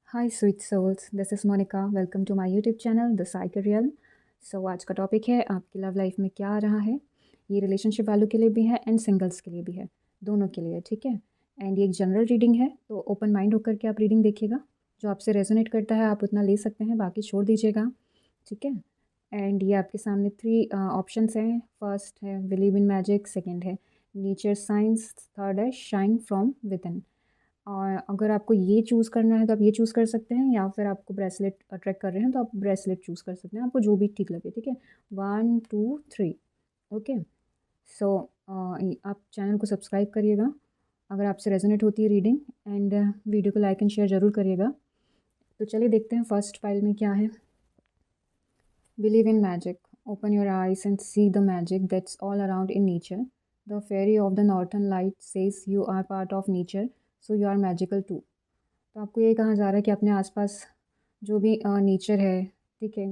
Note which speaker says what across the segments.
Speaker 1: Hi sweet souls, this is Monica. Welcome to my YouTube channel the cycle real. So आज का topic है आपकी love life में क्या आ रहा है। ये रिलेशनशिप वालों के लिए भी है एंड सिंगल्स के लिए भी है, दोनों के लिए, ठीक है। एंड ये एक जनरल रीडिंग है, तो ओपन माइंड होकर के आप रीडिंग देखिएगा। जो आपसे रेजोनेट करता है आप उतना ले सकते हैं, बाकी छोड़ दीजिएगा, ठीक है। एंड ये आपके सामने थ्री ऑप्शंस हैं। फर्स्ट है बिलीव इन मैजिक, सेकेंड है नेचर साइंस, थर्ड है शाइन फ्रॉम विद इन। और अगर आपको ये चूज़ करना है तो आप ये चूज़ कर सकते हैं, या फिर आपको ब्रेसलेट अट्रैक्ट कर रहे हैं तो आप ब्रेसलेट चूज़ कर सकते हैं, आपको जो भी ठीक लगे, ठीक है। 1 2 3। ओके। सो आप चैनल को सब्सक्राइब करिएगा अगर आपसे रेजोनेट होती है रीडिंग, एंड वीडियो को लाइक एंड शेयर ज़रूर करिएगा। तो चलिए देखते हैं फर्स्ट फाइल में क्या है। Believe in magic, open your eyes and see the magic that's all around in nature. The fairy of the northern light says you are part of nature, so you are magical too. तो आपको ये कहा जा रहा है कि अपने आसपास जो भी नेचर है, ठीक है,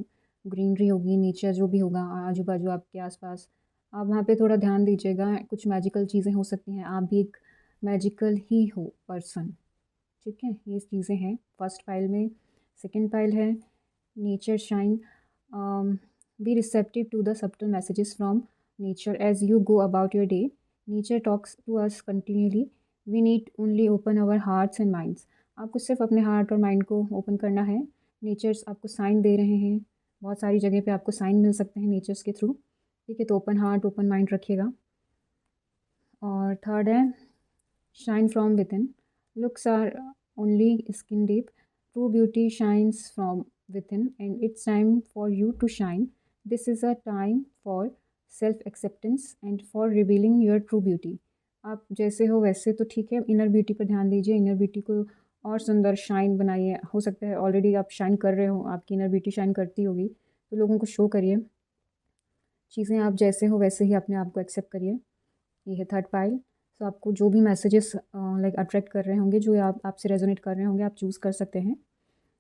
Speaker 1: ग्रीनरी होगी, नेचर जो भी होगा आजू बाजू आपके आसपास, आप वहाँ पे थोड़ा ध्यान दीजिएगा। कुछ मैजिकल चीज़ें हो सकती हैं, आप भी एक मैजिकल ही हो पर्सन, ठीक है। ये चीज़ें हैं फर्स्ट फाइल में। सेकंड फाइल है nature shine, be receptive to the subtle messages from nature as you go about your day. Nature talks to us continuously, we need only open our hearts and minds. आपको सिर्फ अपने heart और mind को open करना है। Natures आपको sign दे रहे हैं, बहुत सारी जगह पे आपको साइन मिल सकते हैं नेचर्स के थ्रू, ठीक है। तो ओपन हार्ट ओपन माइंड रखिएगा। और थर्ड है shine from within, looks are only skin deep, true beauty shines from within and it's time for you to shine. This is a time for self acceptance and for revealing your true beauty. आप जैसे हो वैसे तो ठीक है, inner beauty पर ध्यान दीजिए, इनर ब्यूटी को और सुंदर शाइन बनाइए। हो सकता है ऑलरेडी आप शाइन कर रहे हो, आपकी इनर ब्यूटी शाइन करती होगी, तो लोगों को शो करिए। चीज़ें आप जैसे हो वैसे ही अपने आप को एक्सेप्ट करिए। ये है थर्ड फाइल। सो आपको जो भी मैसेजेस लाइक अट्रैक्ट कर रहे होंगे, जो आप आपसे रेजोनेट कर रहे होंगे, आप चूज़ कर सकते हैं।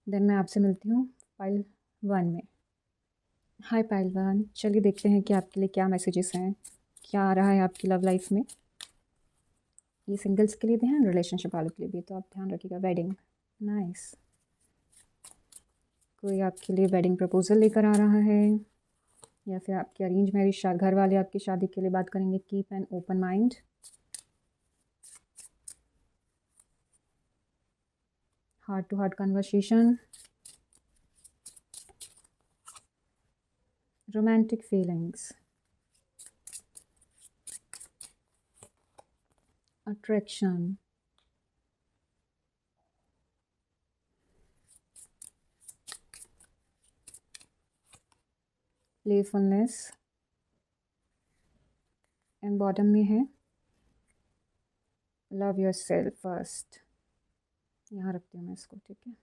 Speaker 1: देन मैं आपसे मिलती हूँ फाइल 1 में। हाय फाइल 1, चलिए देखते हैं कि आपके लिए क्या मैसेजेस हैं, क्या आ रहा है आपकी लव लाइफ में। ये सिंगल्स के लिए भी हैं, रिलेशनशिप वालों के लिए भी, तो आप ध्यान रखिएगा। Wedding, nice. कोई आपके लिए वेडिंग प्रपोजल लेकर आ रहा है, या फिर आपके अरेंज मैरिज, घर वाले आपकी शादी के लिए बात करेंगे। Keep an open mind. Heart to heart conversation, romantic feelings, attraction, playfulness, and bottom में है लव योर सेल्फ फर्स्ट। यहाँ रखती हूँ मैं इसको, ठीक है।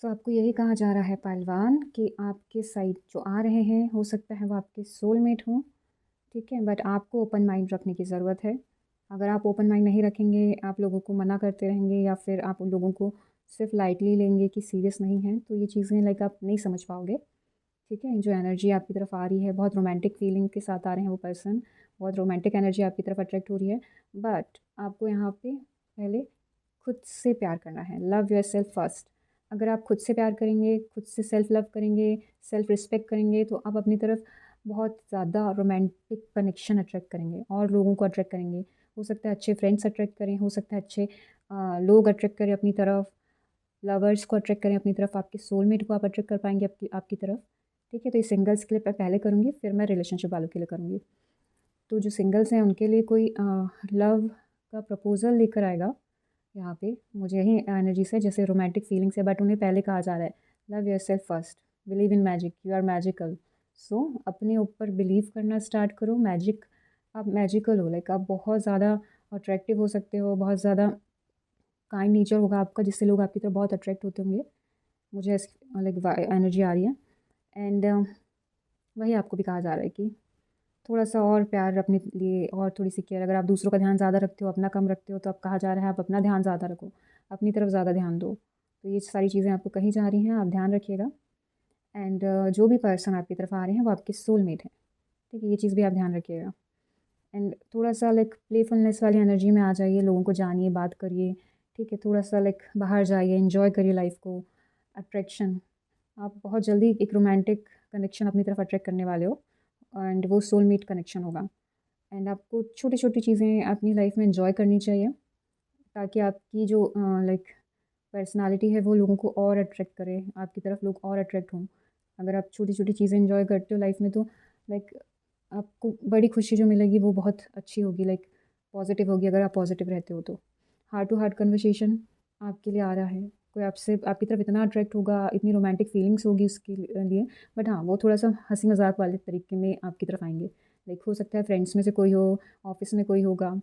Speaker 1: सो आपको यही कहा जा रहा है पहलवान कि आपके साइड जो आ रहे हैं, हो सकता है वो आपके सोलमेट हों, ठीक है, बट आपको ओपन माइंड रखने की ज़रूरत है। अगर आप ओपन माइंड नहीं रखेंगे, आप लोगों को मना करते रहेंगे, या फिर आप उन लोगों को सिर्फ लाइटली लेंगे कि सीरियस नहीं है, तो ये चीज़ें लाइक आप नहीं समझ पाओगे, ठीक है। जो एनर्जी आपकी तरफ आ रही है, बहुत रोमांटिक फीलिंग के साथ आ रहे हैं वो पर्सन, बहुत रोमांटिक एनर्जी आपकी तरफ अट्रैक्ट हो रही है। बट आपको यहाँ पे पहले खुद से प्यार करना है। Love yourself first. अगर आप खुद से प्यार करेंगे, खुद से सेल्फ लव करेंगे, सेल्फ रिस्पेक्ट करेंगे, तो आप अपनी तरफ बहुत ज़्यादा रोमांटिक कनेक्शन अट्रैक्ट करेंगे और लोगों को अट्रैक्ट करेंगे। हो सकता है अच्छे फ्रेंड्स अट्रैक्ट करें, हो सकता है अच्छे लोग अट्रैक्ट करें अपनी तरफ, लवर्स को अट्रैक्ट करें अपनी तरफ, आपके सोलमेट को आप अट्रैक्ट कर पाएंगे आपकी आपकी तरफ, ठीक है। तो ये सिंगल्स के लिए मैं पहले करूँगी, फिर मैं रिलेशनशिप वालों के लिए करूँगी। तो जो सिंगल्स हैं उनके लिए कोई लव का प्रपोज़ल लेकर आएगा यहाँ पे, मुझे यही एनर्जी से जैसे रोमांटिक फीलिंग्स है, बट उन्हें पहले कहा जा रहा है love yourself first, believe in magic, you are magical. So अपने ऊपर बिलीव करना स्टार्ट करो। मैजिक, आप मैजिकल हो, लाइक आप बहुत ज़्यादा अट्रैक्टिव हो सकते हो, बहुत ज़्यादा काइंड नेचर होगा आपका, जिससे लोग आपकी तरफ बहुत अट्रैक्ट होते होंगे। मुझे लाइक एनर्जी आ रही है। एंड वही आपको भी कहा जा रहा है कि थोड़ा सा और प्यार अपने लिए और थोड़ी सी केयर। अगर आप दूसरों का ध्यान ज़्यादा रखते हो, अपना कम रखते हो, तो अब कहा जा रहा है आप अपना ध्यान ज़्यादा रखो, अपनी तरफ ज़्यादा ध्यान दो। तो ये सारी चीज़ें आपको कही जा रही हैं, आप ध्यान रखिएगा। एंड जो भी पर्सन आपकी तरफ आ रहे हैं वो आपके सोलमेट हैं, ठीक है, ये चीज़ भी आप ध्यान रखिएगा। एंड थोड़ा सा लाइक प्लेफुलनेस वाली एनर्जी में आ जाइए, लोगों को जानिए, बात करिए, ठीक है, थोड़ा सा लाइक बाहर जाइए, एंजॉय करिए लाइफ को। अट्रैक्शन, आप बहुत जल्दी एक रोमांटिक कनेक्शन अपनी तरफ अट्रैक्ट करने वाले हो, एंड वो सोलमेट कनेक्शन होगा। एंड आपको छोटी छोटी चीज़ें अपनी लाइफ में एंजॉय करनी चाहिए, ताकि आपकी जो लाइक पर्सनालिटी है वो लोगों को और अट्रैक्ट करे, आपकी तरफ लोग और अट्रैक्ट हों। अगर आप छोटी छोटी चीज़ें एंजॉय करते हो लाइफ में, तो लाइक आपको बड़ी खुशी जो मिलेगी वो बहुत अच्छी होगी, लाइक पॉजिटिव होगी, अगर आप पॉजिटिव रहते हो तो। हार्ट टू हार्ट कन्वर्सेशन आपके लिए आ रहा है, कोई आपसे आपकी तरफ इतना अट्रैक्ट होगा, इतनी रोमांटिक फीलिंग्स होगी उसके लिए। बट हाँ, वो थोड़ा सा हंसी मजाक वाले तरीके में आपकी तरफ आएंगे। लाइक हो सकता है फ्रेंड्स में से कोई हो, ऑफिस में कोई होगा,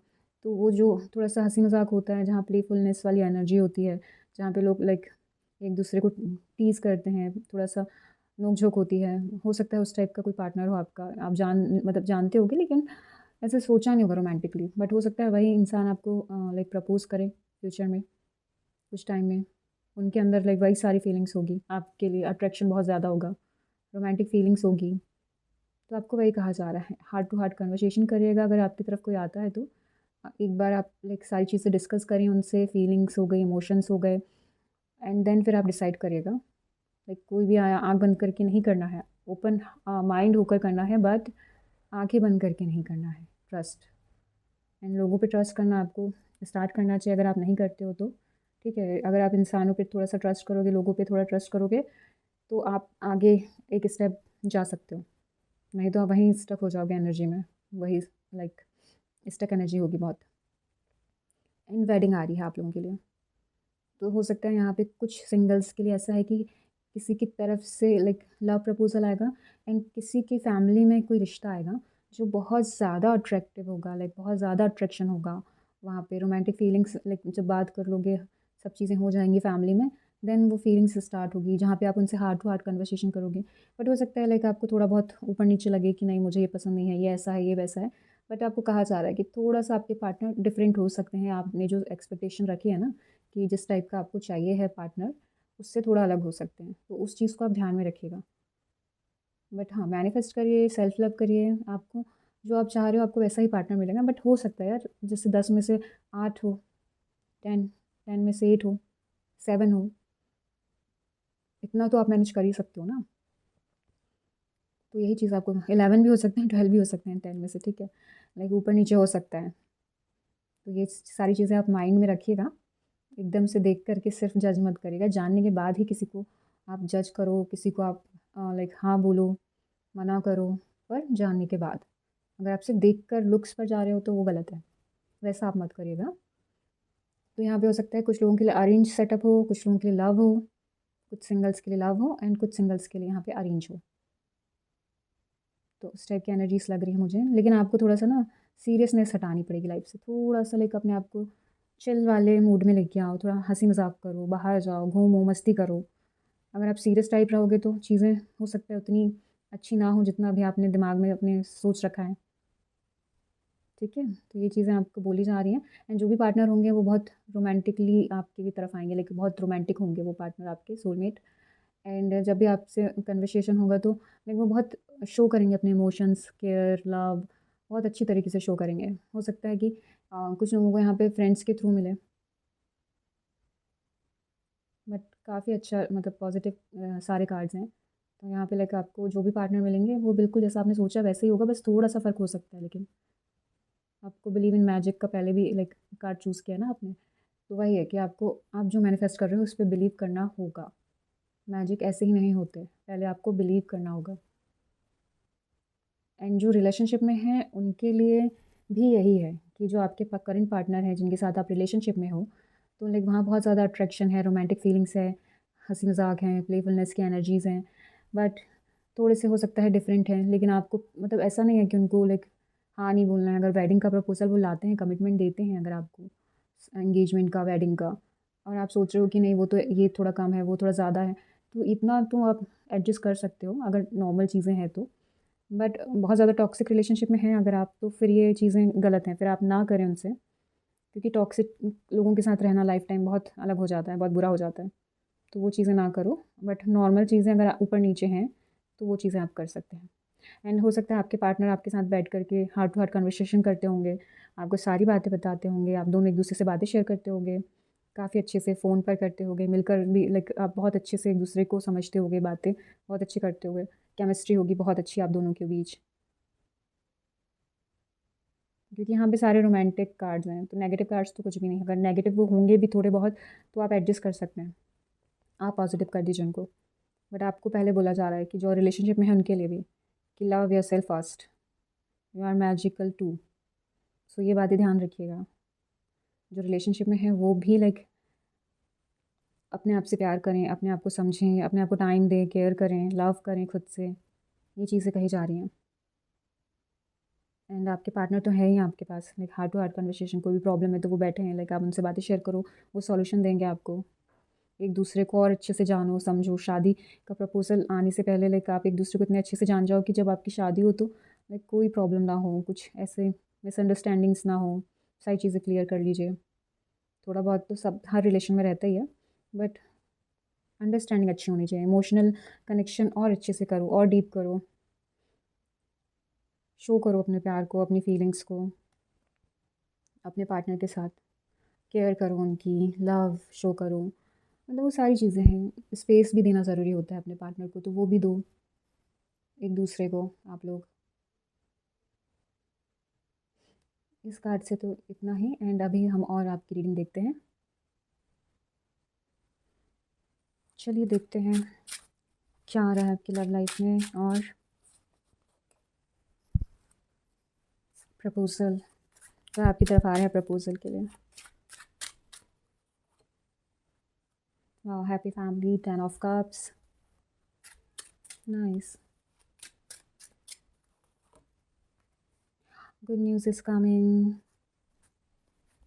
Speaker 1: तो वो जो थोड़ा सा हंसी मजाक होता है, जहाँ प्लेफुलनेस वाली एनर्जी होती है, जहाँ पे लोग लाइक एक दूसरे को टीज़ करते हैं, थोड़ा सा नोक झोंक होती है, हो सकता है उस टाइप का कोई पार्टनर हो आपका, आप मतलब जानते होगे, लेकिन ऐसे सोचा नहीं होगा रोमांटिकली। बट हो सकता है वही इंसान आपको लाइक प्रपोज करे फ्यूचर में, कुछ टाइम में। उनके अंदर लाइक वही सारी फीलिंग्स होगी, आपके लिए अट्रैक्शन बहुत ज़्यादा होगा, रोमांटिक फीलिंग्स होगी। तो आपको वही कहा जा रहा है, हार्ट टू हार्ट कन्वर्सेशन करिएगा अगर आपकी तरफ कोई आता है तो। एक बार आप लाइक सारी चीज़ें डिस्कस करें उनसे, फीलिंग्स हो गई, इमोशंस हो गए, एंड देन फिर आप डिसाइड करिएगा। लाइक कोई भी आया आँख बंद करके नहीं करना है, ओपन माइंड होकर करना है, बट आंखें बंद करके नहीं करना है। ट्रस्ट, एंड लोगों पे ट्रस्ट करना आपको स्टार्ट करना चाहिए, अगर आप नहीं करते हो तो। ठीक है, अगर आप इंसानों पे थोड़ा सा ट्रस्ट करोगे, लोगों पे थोड़ा ट्रस्ट करोगे, तो आप आगे एक स्टेप जा सकते हो। नहीं तो आप वहीं स्टक हो जाओगे एनर्जी में, वही लाइक स्टक एनर्जी होगी बहुत। एंड वेडिंग आ रही है आप लोगों के लिए, तो हो सकता है यहाँ पे कुछ सिंगल्स के लिए ऐसा है कि किसी की तरफ से लाइक लव प्रपोजल आएगा, एंड किसी की फैमिली में कोई रिश्ता आएगा जो बहुत ज़्यादा अट्रैक्टिव होगा, लाइक बहुत ज़्यादा अट्रैक्शन होगा वहाँ पे, रोमांटिक फीलिंग्स, लाइक जब बात कर लोगे, सब चीज़ें हो जाएंगी फैमिली में, देन वो फीलिंग्स स्टार्ट होगी, जहाँ पे आप उनसे हार्ट टू हार्ट कन्वर्सेशन करोगे। बट हो सकता है लाइक आपको थोड़ा बहुत ऊपर नीचे लगे कि नहीं मुझे ये पसंद नहीं है, ये ऐसा है, ये वैसा है। बट आपको कहा जा रहा है कि थोड़ा सा आपके पार्टनर डिफरेंट हो सकते हैं, आपने जो एक्सपेक्टेशन रखी है ना, कि जिस टाइप का आपको चाहिए है पार्टनर, उससे थोड़ा अलग हो सकते हैं, तो उस चीज़ को आप ध्यान में रखिएगा। बट हाँ, मैनिफेस्ट करिए, सेल्फ लव करिए, आपको जो आप चाह रहे हो आपको वैसा ही पार्टनर मिलेगा। बट हो सकता है यार, जैसे 10 में से 8 हो, 10, 10 में से 8 हो, 7 हो, इतना तो आप मैनेज कर ही सकते हो ना। तो यही चीज़ आपको 11 भी हो सकते हैं, 12 भी हो सकते हैं 10 में से, ठीक है, लाइक ऊपर नीचे हो सकता है। तो ये सारी चीज़ें आप माइंड में रखिएगा, एकदम से देख करके सिर्फ जज मत करिएगा, जानने के बाद ही किसी को आप जज करो, किसी को आप लाइक हाँ बोलो, मना करो, पर जानने के बाद। अगर आप सिर्फ देख कर लुक्स पर जा रहे हो तो वो गलत है, वैसा आप मत करिएगा। तो यहाँ पे हो सकता है कुछ लोगों के लिए अरेंज सेटअप हो, कुछ लोगों के लिए लव हो, कुछ सिंगल्स के लिए लव हो, एंड कुछ सिंगल्स के लिए यहाँ पे अरेंज हो। तो उस टाइप की एनर्जीज लग रही है मुझे, लेकिन आपको थोड़ा सा ना सीरियसनेस हटानी पड़ेगी लाइफ से, थोड़ा सा लाइक अपने आप को चिल वाले मूड में लेके आओ, थोड़ा हंसी मजाक करो, बाहर जाओ, घूमो, मस्ती करो। अगर आप सीरियस टाइप रहोगे तो चीज़ें हो सकता है उतनी अच्छी ना हो जितना अभी आपने दिमाग में अपने सोच रखा है। ठीक है, तो ये चीज़ें आपको बोली जा रही हैं। एंड जो भी पार्टनर होंगे वो बहुत रोमांटिकली आपकी भी तरफ आएंगे, लेकिन बहुत रोमांटिक होंगे वो पार्टनर आपके सोलमेट। एंड जब भी आपसे कन्वर्सेशन होगा तो लाइक वो बहुत शो करेंगे अपने इमोशंस, केयर, लव, बहुत अच्छी तरीके से शो करेंगे। हो सकता है कि कुछ लोगों को यहाँ पे फ्रेंड्स के थ्रू मिले, बट काफ़ी अच्छा मतलब पॉजिटिव सारे कार्ड्स हैं। तो यहाँ पे लाइक आपको जो भी पार्टनर मिलेंगे वो बिल्कुल जैसा आपने सोचा वैसे ही होगा, बस थोड़ा सा फ़र्क हो सकता है। लेकिन आपको बिलीव इन मैजिक का पहले भी लाइक कार्ड चूज़ किया ना आपने, तो वही है कि आपको आप जो मैनिफेस्ट कर रहे हो उस पर बिलीव करना होगा। मैजिक ऐसे ही नहीं होते, पहले आपको बिलीव करना होगा। एंड जो रिलेशनशिप में हैं उनके लिए भी यही है कि जो आपके करंट पार्टनर हैं जिनके साथ आप रिलेशनशिप में हो, तो लाइक वहाँ बहुत ज़्यादा अट्रैक्शन है, रोमांटिक फीलिंग्स है, हंसी मजाक हैं, प्लेफुलनेस की एनर्जीज़ हैं। बट थोड़े से हो सकता है डिफरेंट है, लेकिन आपको मतलब ऐसा नहीं है कि उनको लाइक हाँ नहीं बोलना है। अगर वेडिंग का प्रपोजल वो लाते हैं, कमिटमेंट देते हैं अगर आपको, एंगेजमेंट का, वेडिंग का, और आप सोच रहे हो कि नहीं वो तो ये थोड़ा कम है, वो थोड़ा ज़्यादा है, तो इतना तो आप एडजस्ट कर सकते हो अगर नॉर्मल चीज़ें हैं तो। बट बहुत ज़्यादा टॉक्सिक रिलेशनशिप में हैं अगर आप, तो फिर ये चीज़ें गलत हैं, फिर आप ना करें उनसे, क्योंकि टॉक्सिक लोगों के साथ रहना लाइफ टाइम बहुत अलग हो जाता है, बहुत बुरा हो जाता है। तो वो चीज़ें ना करो। बट नॉर्मल चीज़ें अगर ऊपर नीचे हैं तो वो चीज़ें आप कर सकते हैं। एंड हो सकता है आपके पार्टनर आपके साथ बैठ करके हार्ट टू हार्ट कन्वर्सेशन करते होंगे, आपको सारी बातें बताते होंगे, आप दोनों एक दूसरे से बातें शेयर करते होंगे, काफ़ी अच्छे से फ़ोन पर करते होंगे, मिलकर भी लाइक आप बहुत अच्छे से एक दूसरे को समझते होंगे, बातें बहुत अच्छी करते होंगे, केमिस्ट्री होगी बहुत अच्छी आप दोनों के बीच। क्योंकि यहाँ पे सारे रोमांटिक कार्ड्स हैं, तो नेगेटिव कार्ड्स तो कुछ भी नहीं, अगर नेगेटिव वो होंगे भी थोड़े बहुत तो आप एडजस्ट कर सकते हैं, आप पॉजिटिव कर दीजिए उनको। बट आपको पहले बोला जा रहा है कि जो रिलेशनशिप में है उनके लिए भी, कि love yourself first, you are magical too. So ये बातें ध्यान रखिएगा, जो रिलेशनशिप में है वो भी लाइक अपने आप से प्यार करें, अपने आप को समझें, अपने आप को टाइम दें, केयर करें, लव करें खुद से, ये चीज़ें कही जा रही हैं। एंड आपके पार्टनर तो है ही आपके पास, like heart to heart conversation, कोई भी प्रॉब्लम है तो वो बैठे हैं, लाइक आप उनसे बातें शेयर करो, वो सॉल्यूशन देंगे आपको। एक दूसरे को और अच्छे से जानो समझो, शादी का प्रपोजल आने से पहले लाइक आप एक दूसरे को इतने अच्छे से जान जाओ कि जब आपकी शादी हो तो लाइक कोई प्रॉब्लम ना हो, कुछ ऐसे मिसअंडरस्टैंडिंग्स ना हो, सारी चीज़ें क्लियर कर लीजिए। थोड़ा बहुत तो सब हर रिलेशन में रहता ही है, बट अंडरस्टैंडिंग अच्छी होनी चाहिए, इमोशनल कनेक्शन और अच्छे से करो और डीप करो, शो करो अपने प्यार को, अपनी फीलिंग्स को अपने पार्टनर के साथ, केयर करो उनकी, लव शो करो, मतलब वो सारी चीज़ें हैं। स्पेस भी देना ज़रूरी होता है अपने पार्टनर को, तो वो भी दो एक दूसरे को आप लोग। इस कार्ड से तो इतना ही, एंड अभी हम और आपकी रीडिंग देखते हैं। चलिए देखते हैं क्या आ रहा है आपकी लव लाइफ में, और प्रपोजल तो आपकी तरफ आ रहा है प्रपोजल के लिए। वाह, happy family, 10 of cups, nice, good news is coming,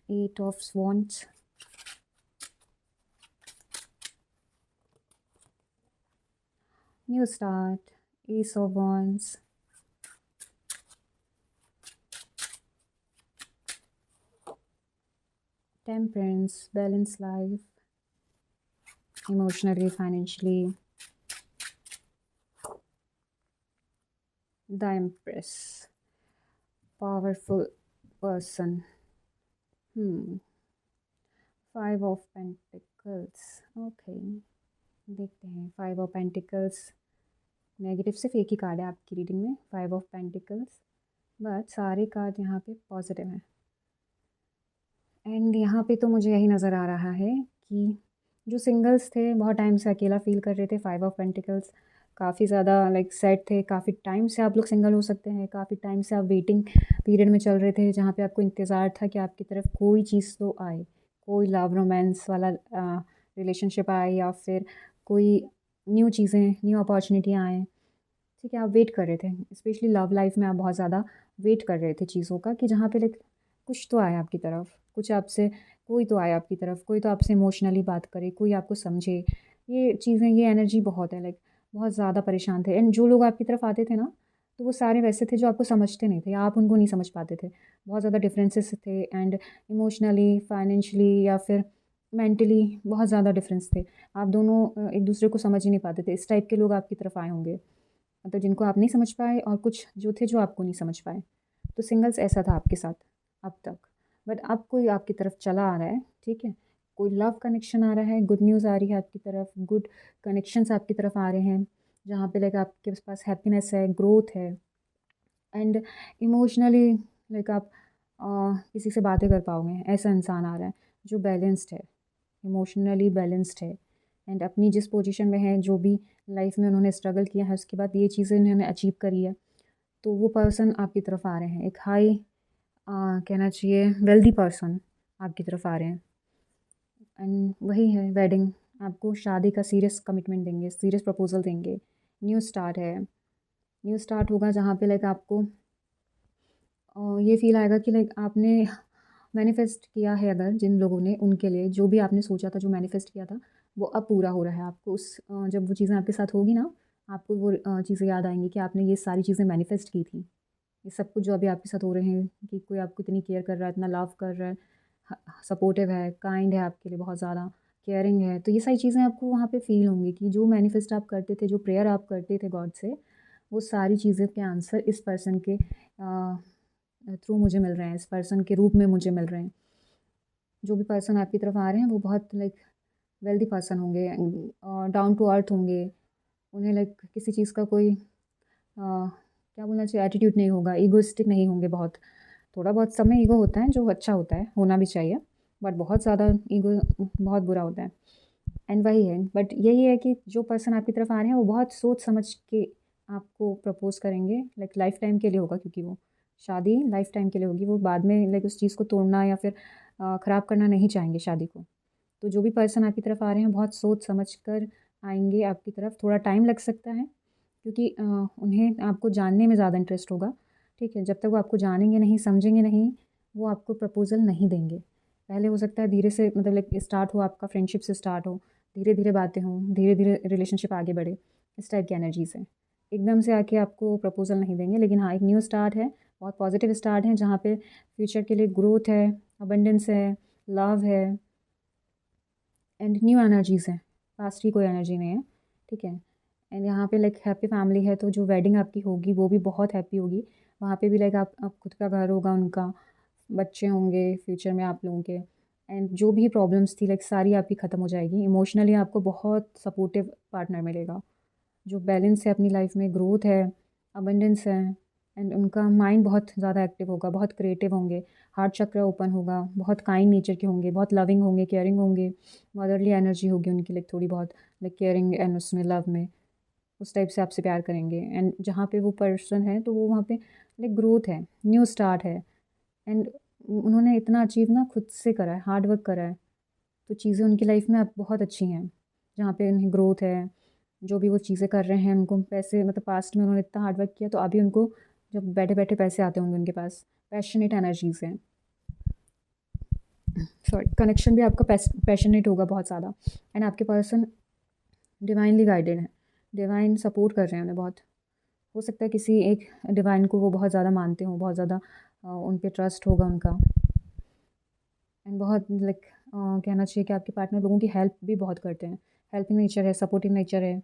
Speaker 1: 8 of swans, new start, S of wands, temperance, balance life, emotionally, financially, the Empress, powerful person, 5 of Pentacles, okay देखते हैं 5 ऑफ पेंटिकल्स। नेगेटिव सिर्फ एक ही card है आपकी reading में, 5 of pentacles, but सारे card यहाँ पे पॉजिटिव हैं। एंड यहाँ पे तो मुझे यही नज़र आ रहा है कि जो सिंगल्स थे, बहुत टाइम से अकेला फील कर रहे थे, 5 ऑफ पेंटिकल्स काफ़ी ज़्यादा लाइक सैड थे, काफ़ी टाइम से आप लोग सिंगल हो सकते हैं, काफ़ी टाइम से आप वेटिंग पीरियड में चल रहे थे, जहाँ पे आपको इंतज़ार था कि आपकी तरफ कोई चीज़ तो आए, कोई लव रोमांस वाला रिलेशनशिप आए, या फिर कोई न्यू चीज़ें, न्यू अपॉर्चुनिटी आएँ। ठीक है, आप वेट कर रहे थे, स्पेशली लव लाइफ में आप बहुत ज़्यादा वेट कर रहे थे चीज़ों का, कि जहाँ पे लाइक कुछ तो आए आपकी तरफ, कुछ आपसे, कोई तो आए आपकी तरफ, कोई तो आपसे इमोशनली बात करे, कोई आपको समझे। ये चीज़ें, ये एनर्जी बहुत है, लाइक बहुत ज़्यादा परेशान थे। एंड जो लोग आपकी तरफ आते थे ना, तो वो सारे वैसे थे जो आपको समझते नहीं थे, आप उनको नहीं समझ पाते थे, बहुत ज़्यादा डिफरेंसेस थे, एंड इमोशनली, फाइनेंशली, या फिर मेंटली बहुत ज़्यादा डिफरेंस थे। आप दोनों एक दूसरे को समझ ही नहीं पाते थे। इस टाइप के लोग आपकी तरफ आए होंगे, मतलब जिनको आप नहीं समझ पाए, और कुछ जो थे जो आपको नहीं समझ पाए। तो सिंगल्स ऐसा था आपके साथ अब तक, बट अब कोई आपकी तरफ चला आ रहा है, ठीक है, कोई लव कनेक्शन आ रहा है, गुड न्यूज़ आ रही है आपकी तरफ, गुड कनेक्शंस आपकी तरफ आ रहे हैं, जहाँ पे लाइक आपके पास हैप्पीनेस है, ग्रोथ है, एंड इमोशनली लाइक आप किसी से बातें कर पाओगे, ऐसा इंसान आ रहा है जो बैलेंस्ड है, इमोशनली बैलेंस्ड है, एंड अपनी जिस पोजीशन में है, जो भी लाइफ में उन्होंने स्ट्रगल किया है, उसके बाद ये चीज़ें उन्होंने अचीव करी है, तो वो पर्सन आपकी तरफ आ रहे हैं, एक हाई कहना चाहिए वेल्दी पर्सन आपकी तरफ आ रहे हैं। एंड वही है वेडिंग, आपको शादी का सीरियस कमिटमेंट देंगे, सीरियस प्रपोजल देंगे, न्यू स्टार्ट है, न्यू स्टार्ट होगा, जहाँ पे लाइक आपको ये फील आएगा कि लाइक आपने मैनिफेस्ट किया है, अगर जिन लोगों ने, उनके लिए जो भी आपने सोचा था, जो मैनिफेस्ट किया था, वो अब पूरा हो रहा है। आपको उस जब वो चीज़ें आपके साथ होगी ना, आपको वो चीज़ें याद आएंगी कि आपने ये सारी चीज़ें मैनिफेस्ट की थी। ये सब कुछ जो अभी आपके साथ हो रहे हैं, कि कोई आपको इतनी केयर कर रहा है, इतना लव कर रहा है, सपोर्टिव है, काइंड है आपके लिए, बहुत ज़्यादा केयरिंग है, तो ये सारी चीज़ें आपको वहाँ पे फ़ील होंगी कि जो मैनिफेस्ट आप करते थे, जो प्रेयर आप करते थे गॉड से, वो सारी चीज़ें के आंसर इस पर्सन के थ्रू मुझे मिल रहे हैं, इस पर्सन के रूप में मुझे मिल रहे हैं। जो भी पर्सन आपकी तरफ आ रहे हैं वो बहुत लाइक वेल्दी पर्सन होंगे, डाउन टू अर्थ होंगे। उन्हें लाइक किसी चीज़ का कोई क्या बोलना चाहिए, एटीट्यूड नहीं होगा, ईगोइस्टिक नहीं होंगे बहुत। थोड़ा बहुत सब में ईगो होता है जो अच्छा होता है, होना भी चाहिए, बट बहुत ज़्यादा ईगो बहुत बुरा होता है। एंड वही है, बट यही है कि जो पर्सन आपकी तरफ आ रहे हैं वो बहुत सोच समझ के आपको प्रपोज़ करेंगे, लाइक लाइफ टाइम के लिए होगा, क्योंकि वो शादी लाइफ टाइम के लिए होगी। वो बाद में लाइक उस चीज़ को तोड़ना या फिर ख़राब करना नहीं चाहेंगे शादी को। तो जो भी पर्सन आपकी तरफ आ रहे हैं बहुत सोच समझ कर आएंगे आपकी तरफ। थोड़ा टाइम लग सकता है क्योंकि उन्हें आपको जानने में ज़्यादा इंटरेस्ट होगा, ठीक है। जब तक वो आपको जानेंगे नहीं, समझेंगे नहीं, वो आपको प्रपोज़ल नहीं देंगे। पहले हो सकता है धीरे से, मतलब लाइक स्टार्ट हो, आपका फ्रेंडशिप से स्टार्ट हो, धीरे धीरे बातें हों, धीरे धीरे रिलेशनशिप आगे बढ़े, इस टाइप की एनर्जीज़ है। एकदम से आके आपको प्रपोज़ल नहीं देंगे, लेकिन हाँ, एक न्यू स्टार्ट है, बहुत पॉजिटिव स्टार्ट है, जहाँ पे फ्यूचर के लिए ग्रोथ है, अबंडेंस है, लव है एंड न्यू एनर्जीज़ हैं। पास्ट की कोई एनर्जी नहीं है, ठीक है। एंड यहाँ पे लाइक हैप्पी फैमिली है, तो जो वेडिंग आपकी होगी वो भी बहुत हैप्पी होगी। वहाँ पे भी लाइक आप खुद का घर होगा उनका, बच्चे होंगे फ्यूचर में आप लोगों के। एंड जो भी प्रॉब्लम्स थी लाइक सारी आपकी ख़त्म हो जाएगी। इमोशनली आपको बहुत सपोर्टिव पार्टनर मिलेगा, जो बैलेंस है अपनी लाइफ में, ग्रोथ है, अबंडेंस है। एंड उनका माइंड बहुत ज़्यादा एक्टिव होगा, बहुत क्रिएटिव होंगे, हार्ट चक्र ओपन होगा, बहुत काइंड नेचर के होंगे, बहुत लविंग होंगे, केयरिंग होंगे, मदरली एनर्जी होगी उनकी, लाइक थोड़ी बहुत लाइक केयरिंग एंड उसमें लव में उस टाइप से आपसे प्यार करेंगे। एंड जहाँ पे वो पर्सन है तो वो वहाँ पे लाइक ग्रोथ है, न्यू स्टार्ट है। एंड उन्होंने इतना अचीव ना खुद से करा है, हार्ड वर्क करा है, तो चीज़ें उनकी लाइफ में अब बहुत अच्छी हैं। जहाँ पे उन्हें ग्रोथ है, जो भी वो चीज़ें कर रहे हैं, उनको पैसे, मतलब पास्ट में उन्होंने इतना हार्ड वर्क किया तो अभी उनको जब बैठे बैठे पैसे आते होंगे उनके पास, पैशनेट एनर्जीज़ हैं। सॉरी, कनेक्शन भी आपका पैशनेट होगा बहुत ज़्यादा। एंड आपके पर्सन डिवाइनली गाइडेड है, डिवाइन सपोर्ट कर रहे हैं उन्हें बहुत। हो सकता है किसी एक डिवाइन को वो बहुत ज़्यादा मानते हों, बहुत ज़्यादा उन पे ट्रस्ट होगा उनका। एंड बहुत लाइक कहना चाहिए कि आपके पार्टनर लोगों की हेल्प भी बहुत करते हैं, हेल्पिंग नेचर है, सपोर्टिव नेचर है।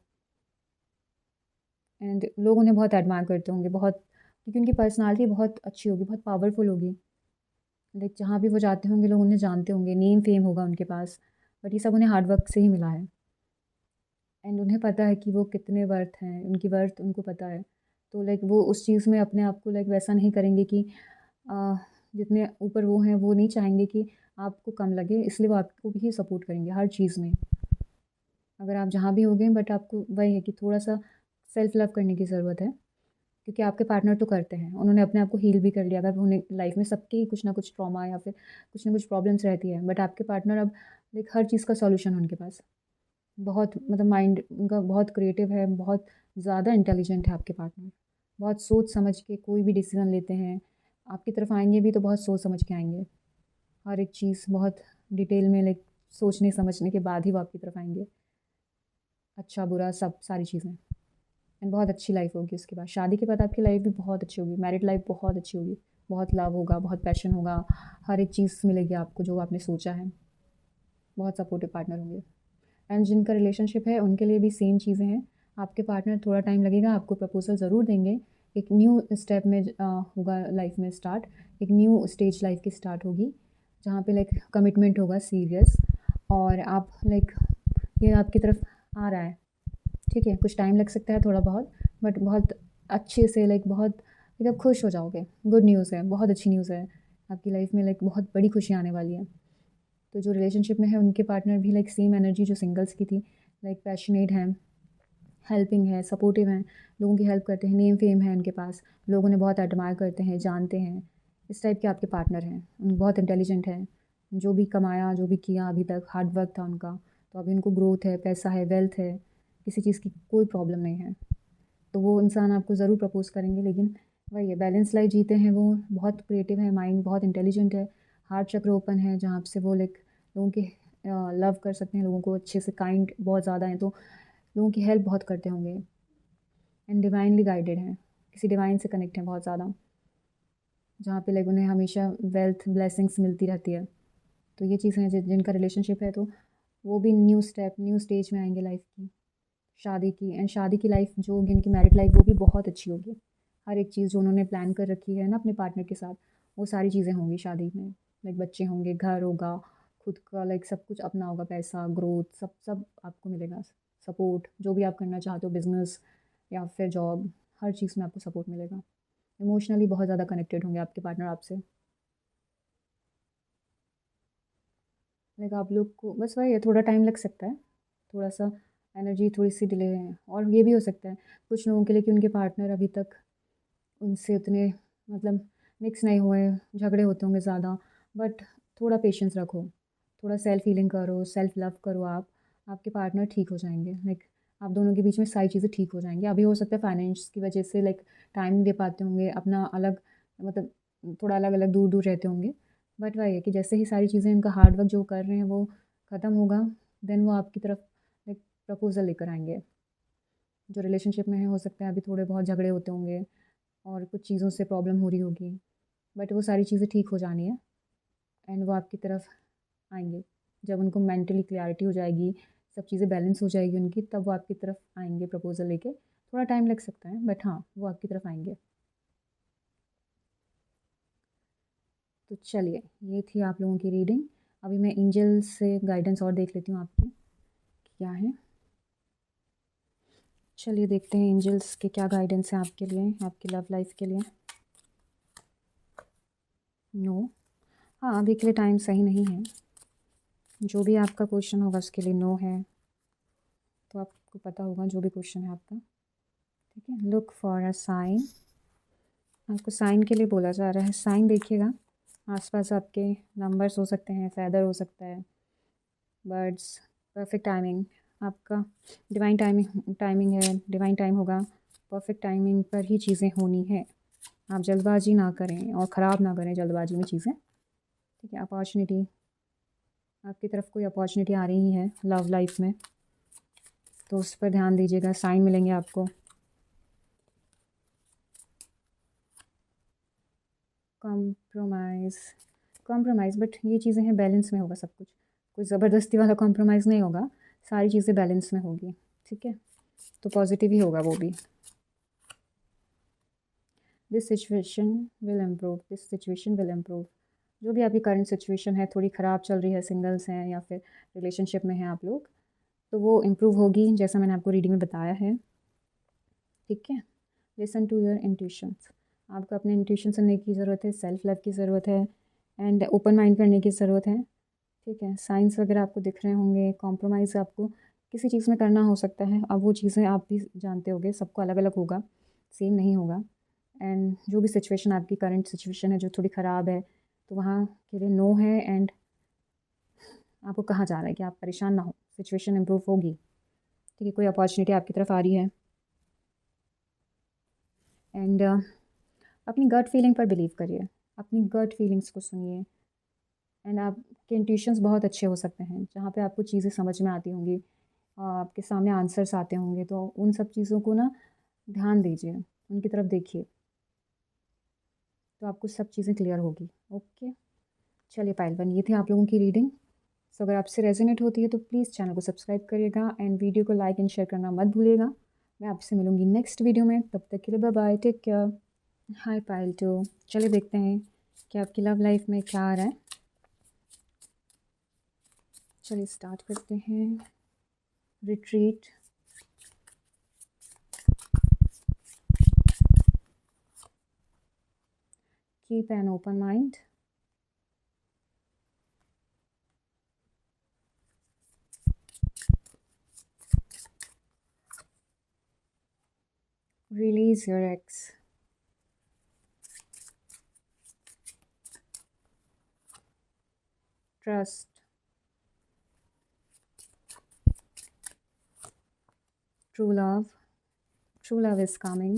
Speaker 1: एंड लोग उन्हें बहुत एडमायर करते होंगे बहुत, क्योंकि उनकी पर्सनालिटी बहुत अच्छी होगी, बहुत पावरफुल होगी। लाइक जहाँ भी वो जाते होंगे लोग उन्हें जानते होंगे, नेम फेम होगा उनके पास, बट ये सब उन्हें हार्ड वर्क से ही मिला है। एंड उन्हें पता है कि वो कितने वर्थ हैं, उनकी वर्थ उनको पता है। तो लाइक वो उस चीज़ में अपने आप को लाइक वैसा नहीं करेंगे कि आ, जितने ऊपर वो हैं वो नहीं चाहेंगे कि आपको कम लगे, इसलिए वो आपको भी सपोर्ट करेंगे हर चीज़ में। अगर आप जहाँ भी होंगे, बट आपको वही है कि थोड़ा सा सेल्फ लव करने की ज़रूरत है, क्योंकि आपके पार्टनर तो करते हैं, उन्होंने अपने आप को हील भी कर लिया। अगर उन्हें लाइफ में सबके ही कुछ ना कुछ ट्रॉमा या फिर कुछ ना कुछ प्रॉब्लम्स रहती है, बट आपके पार्टनर अब लाइक हर चीज़ का सॉल्यूशन है उनके पास। बहुत मतलब माइंड उनका बहुत क्रिएटिव है, बहुत ज़्यादा इंटेलिजेंट है आपके पार्टनर। बहुत सोच समझ के कोई भी डिसीज़न लेते हैं। आपकी तरफ आएंगे भी तो बहुत सोच समझ के आएंगे, हर एक चीज़ बहुत डिटेल में लाइक सोचने समझने के बाद ही वो आपकी तरफ आएंगे। अच्छा बुरा सब सारी चीज़ें। एंड बहुत अच्छी लाइफ होगी उसके बाद, शादी के बाद आपकी लाइफ भी बहुत अच्छी होगी, मैरिड लाइफ बहुत अच्छी होगी। बहुत लव होगा, बहुत पैशन होगा, हर एक चीज़ मिलेगी आपको जो आपने सोचा है। बहुत सपोर्टिव पार्टनर होंगे। एंड जिनका रिलेशनशिप है उनके लिए भी सेम चीज़ें हैं। आपके पार्टनर थोड़ा टाइम लगेगा, आपको प्रपोजल ज़रूर देंगे। एक न्यू स्टेप में होगा लाइफ में स्टार्ट, एक न्यू स्टेज लाइफ की स्टार्ट होगी, जहाँ पे लाइक कमिटमेंट होगा सीरियस। और आप लाइक ये आपकी तरफ आ रहा है, ठीक है। कुछ टाइम लग सकता है थोड़ा बहुत, बट बहुत अच्छे से लाइक बहुत एकदम खुश हो जाओगे। गुड न्यूज़ है, बहुत अच्छी न्यूज़ है आपकी लाइफ में, लाइक बहुत बड़ी खुशी आने वाली है। तो जो रिलेशनशिप में है उनके पार्टनर भी लाइक सेम एनर्जी जो सिंगल्स की थी, लाइक पैशनेट हैं, हेल्पिंग है, सपोर्टिव हैं, लोगों की हेल्प करते हैं, नेम फेम है उनके पास, लोग उन्हें बहुत एडमायर करते हैं, जानते हैं। इस टाइप के आपके पार्टनर हैं। बहुत इंटेलिजेंट हैं, जो भी कमाया, जो भी किया अभी तक हार्ड वर्क था उनका, तो अभी उनको ग्रोथ है, पैसा है, वेल्थ है, किसी चीज़ की कोई प्रॉब्लम नहीं है। तो वो इंसान आपको ज़रूर प्रपोज़ करेंगे, लेकिन वही है, बैलेंस लाइफ जीते हैं वो, बहुत क्रिएटिव है, माइंड बहुत इंटेलिजेंट है, हार्ट चक्र ओपन है, जहाँ से वो लाइक लोगों की लव कर सकते हैं, लोगों को अच्छे से, काइंड बहुत ज़्यादा हैं, तो लोगों की हेल्प बहुत करते होंगे। एंड डिवाइनली गाइडेड हैं, किसी डिवाइन से कनेक्ट हैं बहुत ज़्यादा, जहाँ पे लाइक उन्हें हमेशा वेल्थ ब्लेसिंग्स मिलती रहती है। तो ये चीज़ें हैं जिनका रिलेशनशिप है, तो वो भी न्यू स्टेप न्यू स्टेज में आएंगे लाइफ की, शादी की, एंड शादी की लाइफ जो होगी उनकी, मैरिड लाइफ, वो भी बहुत अच्छी होगी। हर एक चीज़ जो उन्होंने प्लान कर रखी है ना अपने पार्टनर के साथ, वो सारी चीज़ें होंगी शादी में। लाइक बच्चे होंगे, घर होगा खुद का, लाइक सब कुछ अपना होगा, पैसा, ग्रोथ, सब सब आपको मिलेगा। सपोर्ट, जो भी आप करना चाहते हो, बिज़नेस या फिर जॉब, हर चीज़ में आपको सपोर्ट मिलेगा। इमोशनली बहुत ज़्यादा कनेक्टेड होंगे आपके पार्टनर आपसे। लाइक आप लोग को बस वही है, थोड़ा टाइम लग सकता है, थोड़ा सा एनर्जी थोड़ी सी डिले है। और ये भी हो सकता है कुछ लोगों के लिए कि उनके पार्टनर अभी तक उनसे उतने मतलब मिक्स नहीं हुए, झगड़े होते होंगे ज़्यादा। बट थोड़ा पेशेंस रखो, थोड़ा सेल्फ हीलिंग करो, सेल्फ लव करो आप, आपके पार्टनर ठीक हो जाएंगे। लाइक आप दोनों के बीच में सारी चीज़ें ठीक हो जाएंगी। अभी हो सकता है फाइनेंस की वजह से लाइक टाइम नहीं दे पाते होंगे, अपना अलग मतलब थोड़ा अलग अलग दूर दूर रहते होंगे। बट वही है कि जैसे ही सारी चीज़ें उनका हार्ड वर्क जो कर रहे हैं वो ख़त्म होगा, देन वो आपकी तरफ एक प्रपोज़ल लेकर आएंगे। जो रिलेशनशिप में है, हो सकता है अभी थोड़े बहुत झगड़े होते होंगे और कुछ चीज़ों से प्रॉब्लम हो रही होगी, बट वो सारी चीज़ें ठीक हो जानी है। एंड वो आपकी तरफ आएंगे जब उनको मेंटली क्लैरिटी हो जाएगी, सब चीज़ें बैलेंस हो जाएगी उनकी, तब वो आपकी तरफ आएंगे प्रपोज़ल लेके। थोड़ा टाइम लग सकता है, बट हाँ, वो आपकी तरफ आएंगे। तो चलिए, ये थी आप लोगों की रीडिंग। अभी मैं एंजल से गाइडेंस और देख लेती हूँ आपकी क्या है। चलिए देखते हैं एंजल्स के क्या गाइडेंस है आपके लिए, आपकी लव लाइफ के लिए। नो, हाँ अभी के लिए टाइम सही नहीं है। जो भी आपका क्वेश्चन होगा उसके लिए नो है, तो आपको पता होगा जो भी क्वेश्चन है आपका। ठीक है, लुक फॉर अ साइन। आपको साइन के लिए बोला जा रहा है। साइन देखिएगा, आसपास आपके नंबर्स हो सकते हैं, फेदर हो सकता है, बर्ड्स, परफेक्ट टाइमिंग आपका, डिवाइन टाइमिंग, टाइमिंग है, डिवाइन टाइम होगा। परफेक्ट टाइमिंग पर ही चीज़ें होनी है। आप जल्दबाजी ना करें और ख़राब ना करें जल्दबाजी में चीज़ें। ठीक है, अपॉर्चुनिटी, आपकी तरफ कोई अपॉर्चुनिटी आ रही है लव लाइफ में, तो उस पर ध्यान दीजिएगा, साइन मिलेंगे आपको। कॉम्प्रोमाइज़, कॉम्प्रोमाइज़, बट ये चीज़ें हैं बैलेंस में होगा सब कुछ, कोई ज़बरदस्ती वाला कॉम्प्रोमाइज़ नहीं होगा, सारी चीज़ें बैलेंस में होगी। ठीक है, तो पॉजिटिव ही होगा वो भी। This situation will improve, this situation will improve. जो भी आपकी करंट सिचुएशन है, थोड़ी ख़राब चल रही है, सिंगल्स हैं या फिर रिलेशनशिप में हैं आप लोग, तो वो इम्प्रूव होगी जैसा मैंने आपको रीडिंग में बताया है। ठीक है, लिसन टू योर इंट्यूशंस। आपको अपने इंट्यूशन सुनने की ज़रूरत है, सेल्फ लव की ज़रूरत है, एंड ओपन माइंड करने की ज़रूरत है। ठीक है, साइंस वगैरह आपको दिख रहे होंगे। कॉम्प्रोमाइज़ आपको किसी चीज़ में करना हो सकता है, अब वो चीज़ें आप भी जानते होंगे, सबको अलग अलग होगा, सेम नहीं होगा। एंड जो भी सिचुएशन आपकी करंट सिचुएशन है जो थोड़ी ख़राब है, तो वहाँ के लिए नो है। एंड आपको कहा जा रहा है कि आप परेशान ना हो, सिचुएशन इम्प्रूव होगी। ठीक है, कोई अपॉर्चुनिटी आपकी तरफ आ रही है। एंड अपनी गट फीलिंग पर बिलीव करिए, अपनी गट फीलिंग्स को सुनिए। एंड आपके इंट्यूशंस बहुत अच्छे हो सकते हैं, जहाँ पे आपको चीज़ें समझ में आती होंगी, आपके सामने आंसर्स आते होंगे, तो उन सब चीज़ों को ना ध्यान दीजिए, उनकी तरफ देखिए, तो आपको सब चीज़ें क्लियर होगी। ओके, चलिए पाइल वन, ये थी आप लोगों की रीडिंग। सो अगर आपसे रेजोनेट होती है तो प्लीज़ चैनल को सब्सक्राइब करिएगा एंड वीडियो को लाइक एंड शेयर करना मत भूलिएगा। मैं आपसे मिलूँगी नेक्स्ट वीडियो में, तब तक के लिए bye bye, take care. Hi Payal two, चलिए देखते हैं कि आपकी लव लाइफ में क्या आ रहा है। चलिए स्टार्ट करते हैं। Retreat, keep an open mind, release your ex, trust, true love, true love is coming,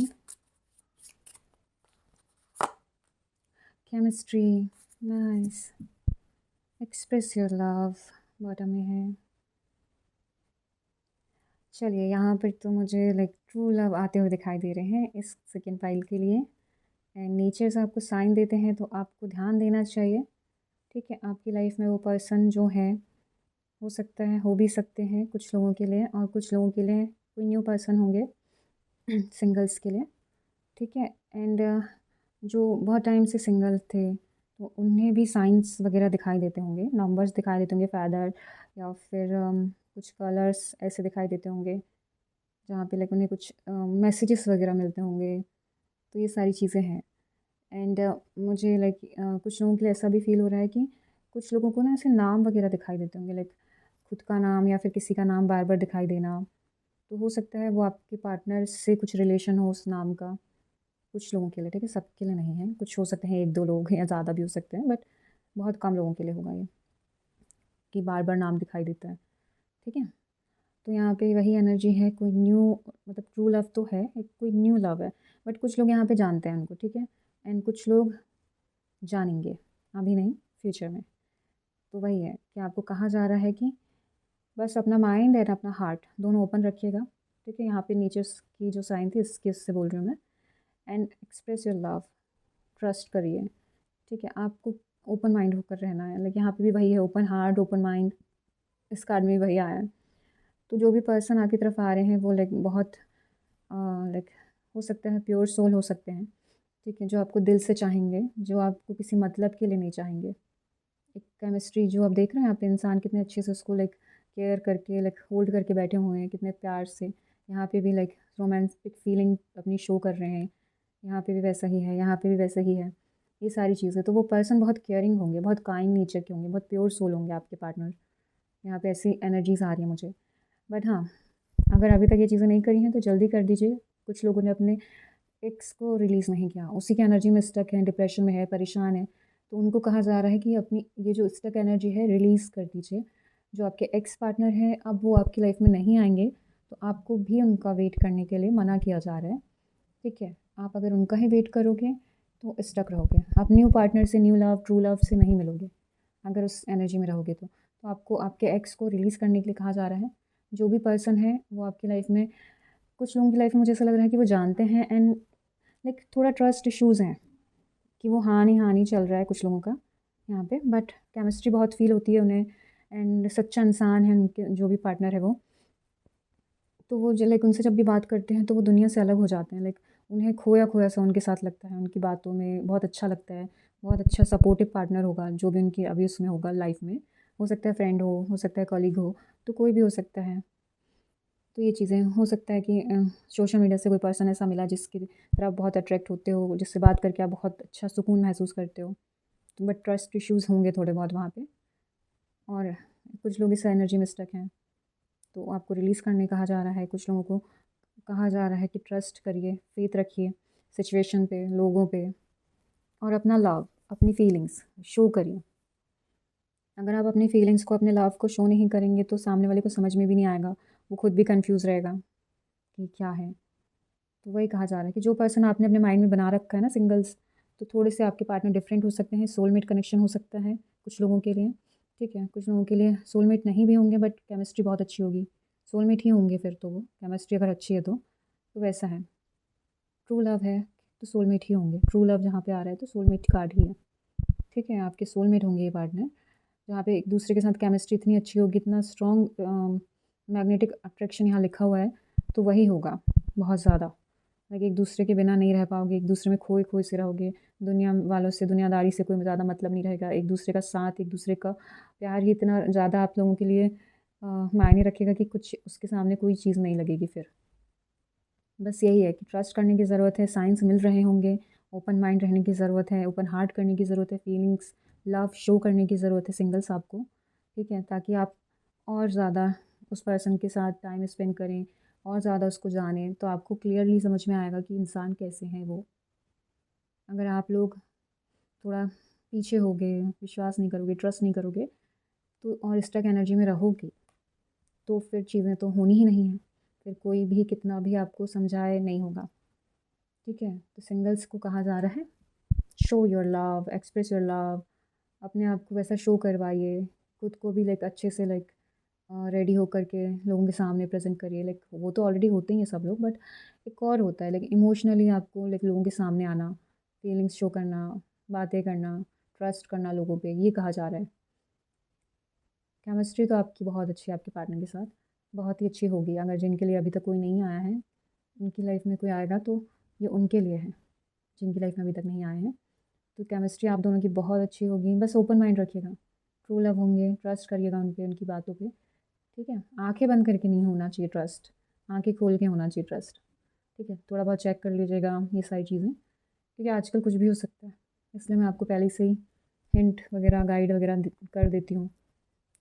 Speaker 1: chemistry, nice, express your love, bottom में है। चलिए यहाँ पर तो मुझे लाइक ट्रू लव आते हुए दिखाई दे रहे हैं इस सेकेंड फाइल के लिए। एंड नेचर से आपको साइन देते हैं, तो आपको ध्यान देना चाहिए। ठीक है, आपकी लाइफ में वो पर्सन जो है, हो सकता है, हो भी सकते हैं कुछ लोगों के लिए, और कुछ लोगों के लिए कोई न्यू पर्सन होंगे सिंगल्स के लिए, ठीक है। एंड जो बहुत टाइम से सिंगल थे तो उन्हें भी साइंस वगैरह दिखाई देते होंगे, नंबर्स दिखाई देते होंगे, फैदर या फिर कुछ कलर्स ऐसे दिखाई देते होंगे जहाँ पे लाइक उन्हें कुछ मैसेजेस वगैरह मिलते होंगे। तो ये सारी चीज़ें हैं। एंड मुझे लाइक कुछ लोगों के लिए ऐसा भी फील हो रहा है कि कुछ लोगों को ना ऐसे नाम वगैरह दिखाई देते होंगे, लाइक खुद का नाम या फिर किसी का नाम बार बार दिखाई देना। तो हो सकता है वो आपके पार्टनर से कुछ रिलेशन हो उस नाम का, कुछ लोगों के लिए, ठीक है, सबके लिए नहीं है। कुछ हो सकते हैं एक दो लोग या ज़्यादा भी हो सकते हैं, बट बहुत कम लोगों के लिए होगा ये कि बार बार नाम दिखाई देता है, ठीक है। तो यहाँ पे वही एनर्जी है, कोई न्यू मतलब ट्रू लव तो है, एक कोई न्यू लव है, बट कुछ लोग यहाँ पे जानते हैं उनको, ठीक है। एंड कुछ लोग जानेंगे, अभी नहीं, फ्यूचर में। तो वही है कि आपको कहा जा रहा है कि बस अपना माइंड और अपना हार्ट दोनों ओपन रखिएगा, ठीक है। यहाँ पे नेचर्स की जो साइन थी इसके उससे बोल रही हूँ मैं। And express your love, trust करिए, ठीक है। आपको ओपन माइंड होकर रहना है, लाइक यहाँ पे भी वही है, ओपन हार्ट ओपन माइंड, इस कार्ड में भी वही आया है। तो जो भी पर्सन आपकी तरफ आ रहे हैं वो लाइक बहुत लाइक हो सकता है प्योर सोल हो सकते हैं, ठीक है, जो आपको दिल से चाहेंगे, जो आपको किसी मतलब के लिए नहीं चाहेंगे। एक केमिस्ट्री जो आप देख रहे हैं यहाँ पे, इंसान कितने अच्छे से उसको लाइक केयर करके लाइक होल्ड करके बैठे हुए हैं, कितने प्यार से। यहाँ पे भी लाइक रोमांटिक फीलिंग अपनी शो कर रहे हैं, यहाँ पे भी वैसा ही है, यहाँ पे भी वैसा ही है, ये सारी चीज़ें। तो वो पर्सन बहुत केयरिंग होंगे, बहुत काइंड नेचर के होंगे, बहुत प्योर सोल होंगे आपके पार्टनर। यहाँ पे ऐसी एनर्जीज आ रही है मुझे। बट हाँ, अगर अभी तक ये चीज़ें नहीं करी हैं तो जल्दी कर दीजिए। कुछ लोगों ने अपने एक्स को रिलीज़ नहीं किया, उसी की एनर्जी में स्टक है, डिप्रेशन में है, परेशान है। तो उनको कहा जा रहा है कि अपनी ये जो स्टक एनर्जी है रिलीज़ कर दीजिए। जो आपके एक्स पार्टनर हैं अब वो आपकी लाइफ में नहीं आएंगे, तो आपको भी उनका वेट करने के लिए मना किया जा रहा है, ठीक है। आप अगर उनका ही वेट करोगे तो स्टक रहोगे, आप न्यू पार्टनर से, न्यू लव, ट्रू लव से नहीं मिलोगे अगर उस एनर्जी में रहोगे। तो आपको आपके एक्स को रिलीज़ करने के लिए कहा जा रहा है। जो भी पर्सन है वो आपकी लाइफ में, कुछ लोगों की लाइफ में मुझे ऐसा लग रहा है कि वो जानते हैं एंड लाइक थोड़ा ट्रस्ट इश्यूज़ हैं कि वो हाँ नहीं हाँ नहीं चल रहा है कुछ लोगों का यहाँ पे, बट केमिस्ट्री बहुत फील होती है उन्हें। एंड सच्चा इंसान है उनके जो भी पार्टनर है वो। तो वो जो लाइक उनसे जब भी बात करते हैं तो वो दुनिया से अलग हो जाते हैं, लाइक उन्हें खोया खोया सा उनके साथ लगता है, उनकी बातों में बहुत अच्छा लगता है। बहुत अच्छा सपोर्टिव पार्टनर होगा जो भी उनकी अभी उसमें होगा लाइफ में। हो सकता है फ्रेंड हो सकता है कॉलीग हो, तो कोई भी हो सकता है। तो ये चीज़ें हो सकता है कि सोशल मीडिया से कोई पर्सन ऐसा मिला जिसकी तरफ बहुत अट्रैक्ट होते हो, जिससे बात करके आप बहुत अच्छा सुकून महसूस करते हो। तो बट ट्रस्ट इश्यूज़ होंगे थोड़े बहुत वहाँ पे, और कुछ लोग इस एनर्जी में स्टक हैं तो आपको रिलीज़ करने कहा जा रहा है। कुछ लोगों को कहा जा रहा है कि ट्रस्ट करिए, फेथ रखिए सिचुएशन पे, लोगों पे, और अपना लव, अपनी फीलिंग्स शो करिए। अगर आप अपनी फीलिंग्स को, अपने लव को शो नहीं करेंगे तो सामने वाले को समझ में भी नहीं आएगा, वो खुद भी कंफ्यूज रहेगा कि क्या है। तो वही कहा जा रहा है कि जो पर्सन आपने अपने माइंड में बना रखा है ना सिंगल्स, तो थोड़े से आपके पार्टनर डिफरेंट हो सकते हैं, सोलमेट कनेक्शन हो सकता है कुछ लोगों के लिए, ठीक है। कुछ लोगों के लिए सोलमेट नहीं भी होंगे बट केमिस्ट्री बहुत अच्छी होगी, सोलमेट ही होंगे फिर तो वो, केमिस्ट्री अगर अच्छी है तो वैसा है। ट्रू लव है तो सोलमेट ही होंगे, ट्रू लव जहाँ पे आ रहा है तो सोलमेट कार्ड ही है, ठीक है। आपके सोलमेट होंगे ये पार्टनर, जहाँ पे एक दूसरे के साथ केमिस्ट्री इतनी अच्छी होगी, इतना स्ट्रॉन्ग मैग्नेटिक अट्रैक्शन यहाँ लिखा हुआ है, तो वही होगा बहुत ज़्यादा। लाइक एक दूसरे के बिना नहीं रह पाओगे, एक दूसरे में खोए खोए से रहोगे, दुनिया वालों से, दुनियादारी से कोई ज़्यादा मतलब नहीं रहेगा। एक दूसरे का साथ, एक दूसरे का प्यार ही इतना ज़्यादा आप लोगों के लिए मायने रखेगा कि कुछ उसके सामने कोई चीज़ नहीं लगेगी फिर। बस यही है कि ट्रस्ट करने की ज़रूरत है, साइंस मिल रहे होंगे, ओपन माइंड रहने की ज़रूरत है, ओपन हार्ट करने की ज़रूरत है, फीलिंग्स लव शो करने की ज़रूरत है सिंगल्स आपको, ठीक है, ताकि आप और ज़्यादा उस पर्सन के साथ टाइम स्पेंड करें और ज़्यादा उसको जानें, तो आपको क्लियरली समझ में आएगा कि इंसान कैसे हैं वो। अगर आप लोग थोड़ा पीछे हो गए, विश्वास नहीं करोगे, ट्रस्ट नहीं करोगे, तो और स्टक एनर्जी में रहोगे, तो फिर चीज़ें तो होनी ही नहीं है, फिर कोई भी कितना भी आपको समझाए नहीं होगा, ठीक है। तो सिंगल्स को कहा जा रहा है, show your love, express your love, अपने आप को वैसा शो करवाइए, खुद को भी लाइक अच्छे से लाइक रेडी होकर के लोगों के सामने प्रेजेंट करिए। लाइक वो तो ऑलरेडी होते ही हैं सब लोग, बट एक और होता है लाइक इमोशनली आपको लाइक लोगों के सामने आना, फीलिंग्स शो करना, बातें करना, ट्रस्ट करना लोगों पे, ये कहा जा रहा है। केमिस्ट्री तो आपकी बहुत अच्छी है आपके पार्टनर के साथ, बहुत ही अच्छी होगी। अगर जिनके लिए अभी तक कोई नहीं आया है, उनकी लाइफ में कोई आएगा तो ये उनके लिए है, जिनकी लाइफ में अभी तक नहीं आए हैं। तो केमिस्ट्री आप दोनों की बहुत अच्छी होगी। बस ओपन माइंड रखिएगा, ट्रू लव होंगे, ट्रस्ट करिएगा उन पे, उनकी बातों पे, ठीक है। आंखें बंद करके नहीं होना चाहिए ट्रस्ट, आंखें खोल के होना चाहिए ट्रस्ट, ठीक है। थोड़ा बहुत चेक कर लीजिएगा ये सारी चीज़ें, क्योंकि आजकल कुछ भी हो सकता है। इसलिए मैं आपको पहले से ही हिंट वगैरह, गाइड वगैरह कर देती हूँ,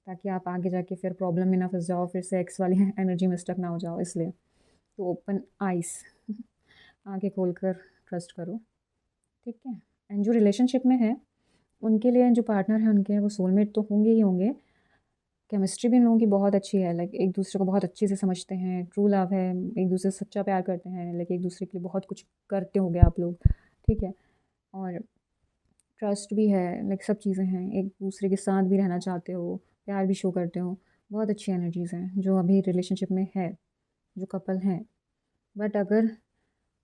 Speaker 1: ताकि आप आगे जाके फिर प्रॉब्लम में ना फंस जाओ, फिर से एक्स वाली एनर्जी में स्टक ना हो जाओ। इसलिए तो ओपन आइस, आंखें खोल कर ट्रस्ट करो, ठीक है। एंड जो रिलेशनशिप में है, उनके लिए जो पार्टनर है उनके, वो सोलमेट तो होंगे ही होंगे। केमिस्ट्री भी इन लोगों की बहुत अच्छी है, लाइक एक दूसरे को बहुत अच्छे से समझते हैं, ट्रू लव है, एक दूसरे से सच्चा प्यार करते हैं, लाइक एक दूसरे के लिए बहुत कुछ करते होंगे आप लोग, ठीक है। और ट्रस्ट भी है, लाइक सब चीज़ें हैं, एक दूसरे के साथ भी रहना चाहते हो, प्यार भी शो करते हो। बहुत अच्छी एनर्जीज़ हैं जो अभी रिलेशनशिप में है, जो कपल हैं। बट अगर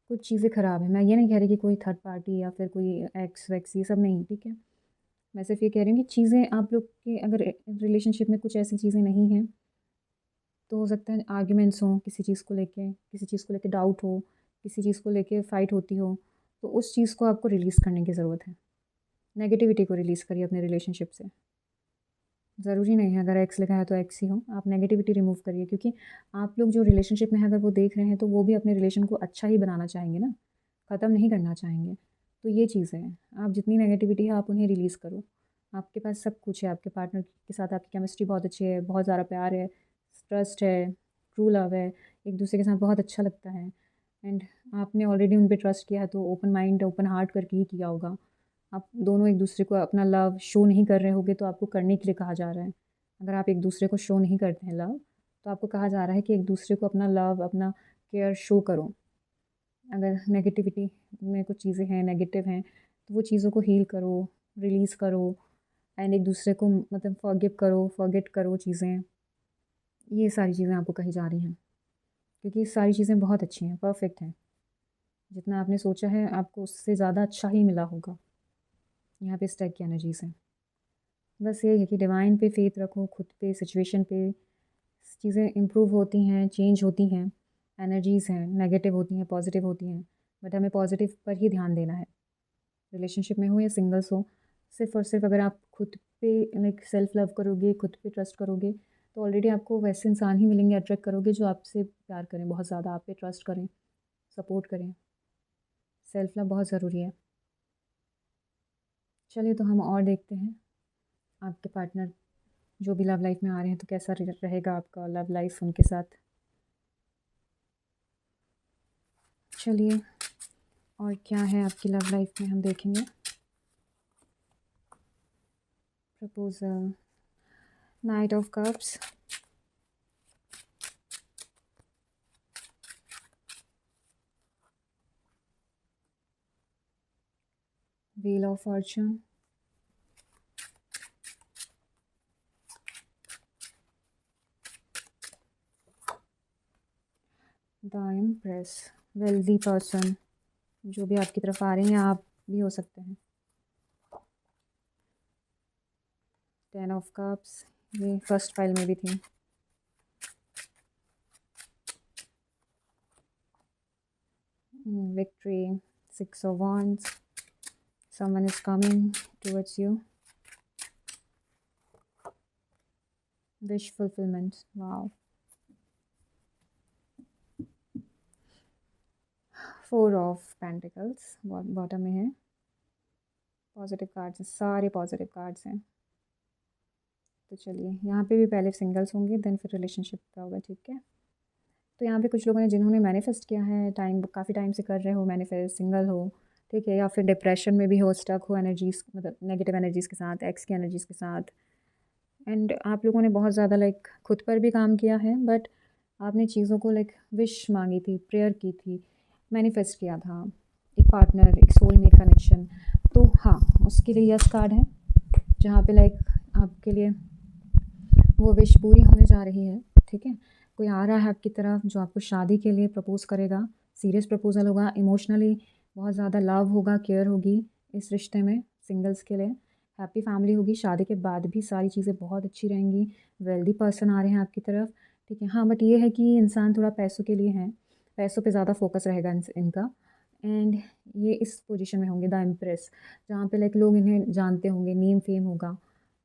Speaker 1: कुछ चीज़ें ख़राब है, मैं ये नहीं कह रही कि कोई थर्ड पार्टी या फिर कोई एक्स वैक्स, ये सब नहीं, ठीक है। मैं सिर्फ ये कह रही हूँ कि चीज़ें आप लोग के अगर रिलेशनशिप में कुछ ऐसी चीज़ें नहीं हैं, तो हो सकता है आर्ग्यूमेंट्स हों किसी चीज़ को लेके, किसी चीज़ को लेके डाउट हो, किसी चीज़ को लेके फ़ाइट होती हो, तो उस चीज़ को आपको रिलीज़ करने की ज़रूरत है। नेगेटिविटी को रिलीज़ करिए अपने रिलेशनशिप से। ज़रूरी नहीं है अगर एक्स लिखा है तो एक्स ही हो, आप नेगेटिविटी रिमूव करिए, क्योंकि आप लोग जो रिलेशनशिप में है अगर वो देख रहे हैं तो वो भी अपने रिलेशन को अच्छा ही बनाना चाहेंगे ना, ख़त्म नहीं करना चाहेंगे। तो ये चीज़ें हैं, आप जितनी नेगेटिविटी है आप उन्हें रिलीज़ करो। आपके पास सब कुछ है, आपके पार्टनर के साथ आपकी केमिस्ट्री बहुत अच्छी है, बहुत ज़्यादा प्यार है, ट्रस्ट है, ट्रू लव है, एक दूसरे के साथ बहुत अच्छा लगता है। एंड आपने ऑलरेडी उन पे ट्रस्ट किया है, तो ओपन माइंड, ओपन हार्ट करके ही किया होगा। आप दोनों एक दूसरे को अपना लव शो नहीं कर रहे होगे तो आपको करने के लिए कहा जा रहा है। अगर आप एक दूसरे को शो नहीं करते हैं लव, तो आपको कहा जा रहा है कि एक दूसरे को अपना लव, अपना केयर शो करो। अगर नेगेटिविटी में कुछ चीज़ें हैं, नेगेटिव हैं, तो वो चीज़ों को हील करो, रिलीज़ करो, एंड एक दूसरे को मतलब फॉरगिव करो, फॉरगेट करो चीज़ें। ये सारी चीज़ें आपको कही जा रही हैं, क्योंकि ये सारी चीज़ें बहुत अच्छी हैं, परफेक्ट हैं। जितना आपने सोचा है आपको उससे ज़्यादा अच्छा ही मिला होगा। यहाँ पे इस टाइप की एनर्जीज़ हैं। बस यही है कि डिवाइन पे फेथ रखो, खुद पे, सिचुएशन पे। चीज़ें इम्प्रूव होती हैं, चेंज होती हैं, एनर्जीज़ हैं, नेगेटिव होती हैं, पॉजिटिव होती हैं, बट हमें पॉजिटिव पर ही ध्यान देना है। रिलेशनशिप में हो या सिंगल्स हो, सिर्फ़ और सिर्फ अगर आप खुद पे लाइक सेल्फ लव करोगे, खुद पे ट्रस्ट करोगे, तो ऑलरेडी आपको वैसे इंसान ही मिलेंगे, अट्रैक्ट करोगे जो आपसे प्यार करें, बहुत ज़्यादा आप पे ट्रस्ट करें, सपोर्ट करें। सेल्फ लव बहुत ज़रूरी है। चलिए तो हम और देखते हैं आपके पार्टनर जो भी लव लाइफ में आ रहे हैं तो कैसा रहेगा आपका लव लाइफ उनके साथ। चलिए और क्या है आपकी लव लाइफ में, हम देखेंगे। Proposal, night of cups, wheel of Fortune, the empress, wealthy person जो भी आपकी तरफ आ रहे हैं, आप भी हो सकते हैं। 10 ऑफ कप्स, ये फर्स्ट फाइल में भी थी। Victory, 6 of wands, someone is coming towards you, wish fulfillment, wow, 4 of pentacles bottom में है। पॉजिटिव कार्ड्स हैं, सारे पॉजिटिव कार्ड्स हैं। तो चलिए यहाँ पे भी पहले सिंगल्स होंगे, देन फिर रिलेशनशिप का होगा, ठीक है। तो यहाँ पे कुछ लोगों ने जिन्होंने मैनिफेस्ट किया है, काफ़ी टाइम से कर रहे हो मैनिफेस्ट, सिंगल हो, ठीक है, या फिर डिप्रेशन में भी हो, स्टक हो एनर्जीज़, मतलब नेगेटिव एनर्जीज़ के साथ, एक्स की एनर्जीज़ के साथ। एंड आप लोगों ने बहुत ज़्यादा लाइक खुद पर भी काम किया है, बट आपने चीज़ों को लाइक विश मांगी थी, प्रेयर की थी, मैनिफेस्ट किया था एक पार्टनर, एक सोलमेट कनेक्शन। तो हाँ, उसके लिए यस कार्ड है, जहाँ पे लाइक आपके लिए वो विश पूरी होने जा रही है, ठीक है। कोई आ रहा है आपकी तरफ जो आपको शादी के लिए प्रपोज़ करेगा, सीरियस प्रपोज़ल होगा, इमोशनली बहुत ज़्यादा लव होगा, केयर होगी इस रिश्ते में, सिंगल्स के लिए हैप्पी फैमिली होगी, शादी के बाद भी सारी चीज़ें बहुत अच्छी रहेंगी। वेल्दी पर्सन आ रहे हैं आपकी तरफ, ठीक है। हाँ, बट ये है कि इंसान थोड़ा पैसों के लिए है, पैसों पे ज़्यादा फोकस रहेगा इनका। एंड ये इस पोजीशन में होंगे द इम्प्रेस, जहाँ पे लाइक लोग इन्हें जानते होंगे, नेम फेम होगा,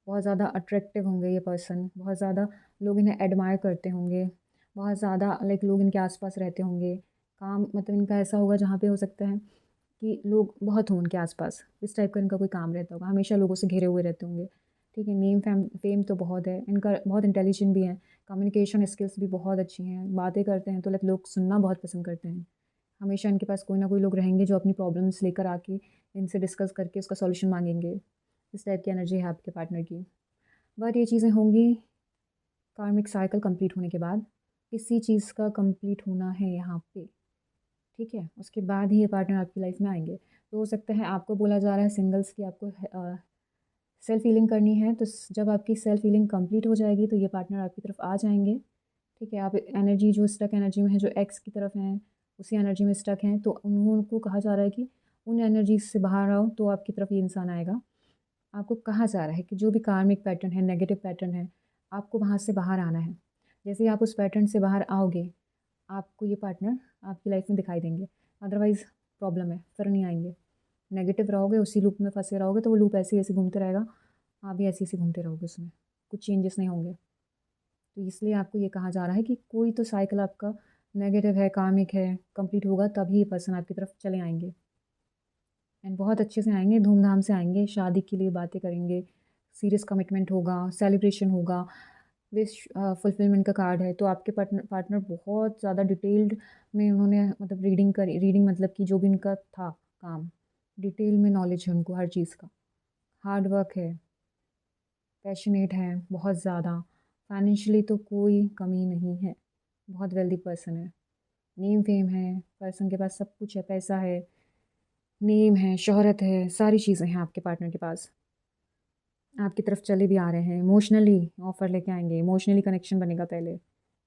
Speaker 1: बहुत ज़्यादा अट्रैक्टिव होंगे ये पर्सन, बहुत ज़्यादा लोग इन्हें एडमायर करते होंगे, बहुत ज़्यादा लाइक लोग इनके आसपास रहते होंगे। काम मतलब इनका ऐसा होगा जहाँ पे हो सकता है कि लोग बहुत हों उनके आसपास, इस टाइप का इनका कोई काम रहता होगा, हमेशा लोगों से घिरे हुए रहते होंगे। ठीक है। नेम फेम तो बहुत है इनका, बहुत इंटेलिजेंट भी है, कम्युनिकेशन स्किल्स भी बहुत अच्छी हैं, बातें करते हैं तो लाइक लोग सुनना बहुत पसंद करते हैं। हमेशा इनके पास कोई ना कोई लोग रहेंगे जो अपनी प्रॉब्लम्स लेकर आके इनसे डिस्कस करके उसका सॉल्यूशन मांगेंगे। इस टाइप की एनर्जी है आपके पार्टनर की। बट ये चीज़ें होंगी कार्मिक साइकिल कंप्लीट होने के बाद। किसी चीज़ का कंप्लीट होना है यहाँ पे, ठीक है, उसके बाद ही ये पार्टनर आपकी लाइफ में आएंगे। तो हो सकता है आपको बोला जा रहा है सिंगल्स की आपको सेल्फ हीलिंग करनी है, तो जब आपकी सेल्फ हीलिंग कंप्लीट हो जाएगी तो ये पार्टनर आपकी तरफ आ जाएंगे। ठीक है। आप एनर्जी जो स्टक एनर्जी में है, जो एक्स की तरफ हैं, उसी एनर्जी में स्टक हैं, तो उनको कहा जा रहा है कि उन एनर्जी से बाहर आओ, तो आपकी तरफ ये इंसान आएगा। आपको कहा जा रहा है कि जो भी कार्मिक पैटर्न है, नेगेटिव पैटर्न है, आपको वहाँ से बाहर आना है। जैसे ही आप उस पैटर्न से बाहर आओगे, आपको ये पार्टनर आपकी लाइफ में दिखाई देंगे। अदरवाइज़ प्रॉब्लम है, फिर नहीं आएंगे। नेगेटिव रहोगे, उसी लूप में फंसे रहोगे, तो वो लूप ऐसे ऐसे घूमते रहेगा, आप भी ऐसे ऐसे घूमते रहोगे उसमें, कुछ चेंजेस नहीं होंगे। तो इसलिए आपको ये कहा जा रहा है कि कोई तो साइकिल आपका नेगेटिव है, कार्मिक है, कंप्लीट होगा तभी ये पर्सन आपकी तरफ चले आएंगे। एंड बहुत अच्छे से आएंगे, धूमधाम से आएंगे, शादी के लिए बातें करेंगे, सीरियस कमिटमेंट होगा, सेलिब्रेशन होगा, विश फुलफिलमेंट का कार्ड है। तो आपके पार्टनर पार्टनर बहुत ज़्यादा डिटेल्ड में उन्होंने मतलब रीडिंग करी, रीडिंग मतलब कि जो भी इनका था काम, डिटेल में नॉलेज है उनको हर चीज़ का, हार्ड वर्क है, पैशनेट है बहुत ज़्यादा, फाइनेंशियली तो कोई कमी नहीं है, बहुत वेल्दी पर्सन है, नेम फेम है, पर्सन के पास सब कुछ है, पैसा है, नेम है, शोहरत है, सारी चीज़ें हैं आपके पार्टनर के पास। आपकी तरफ चले भी आ रहे हैं, इमोशनली ऑफ़र लेके आएंगे, इमोशनली कनेक्शन बनेगा पहले,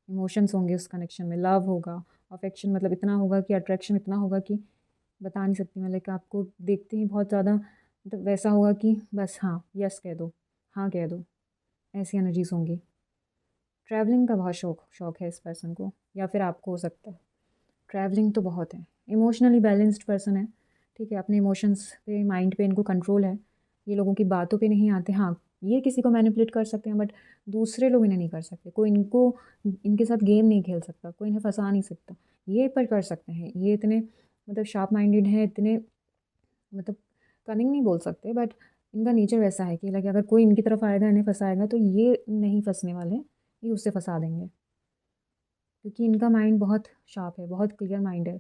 Speaker 1: इमोशंस होंगे उस कनेक्शन में, लव होगा, अफेक्शन मतलब इतना होगा कि अट्रैक्शन इतना होगा कि बता नहीं सकती मैं, लाइक आपको देखते ही बहुत ज़्यादा मतलब वैसा होगा कि बस हाँ यस कह दो, हाँ कह दो, ऐसी एनर्जीज़ होंगी। ट्रैवलिंग का बहुत शौक है इस पर्सन को, या फिर आपको हो सकता है। ट्रैवलिंग तो बहुत है, इमोशनली बैलेंस्ड पर्सन है। ठीक है। अपने इमोशंस पे, माइंड पे इनको कंट्रोल है, ये लोगों की बातों पे नहीं आते। हाँ, ये किसी को मैनिपुलेट कर सकते हैं, बट दूसरे लोग इन्हें नहीं कर सकते। कोई इनको इनके साथ गेम नहीं खेल सकता, कोई इन्हें फंसा नहीं सकता। ये पर कर सकते हैं, ये इतने मतलब शार्प माइंडेड हैं, इतने मतलब कनिंग नहीं बोल सकते, बट इनका नेचर वैसा है कि लाइक अगर कोई इनकी तरफ आएगा, इन्हें फंसाएगा, तो ये नहीं फंसने वाले, ये उससे फंसा देंगे, क्योंकि इनका माइंड बहुत शार्प है, बहुत क्लियर माइंड है।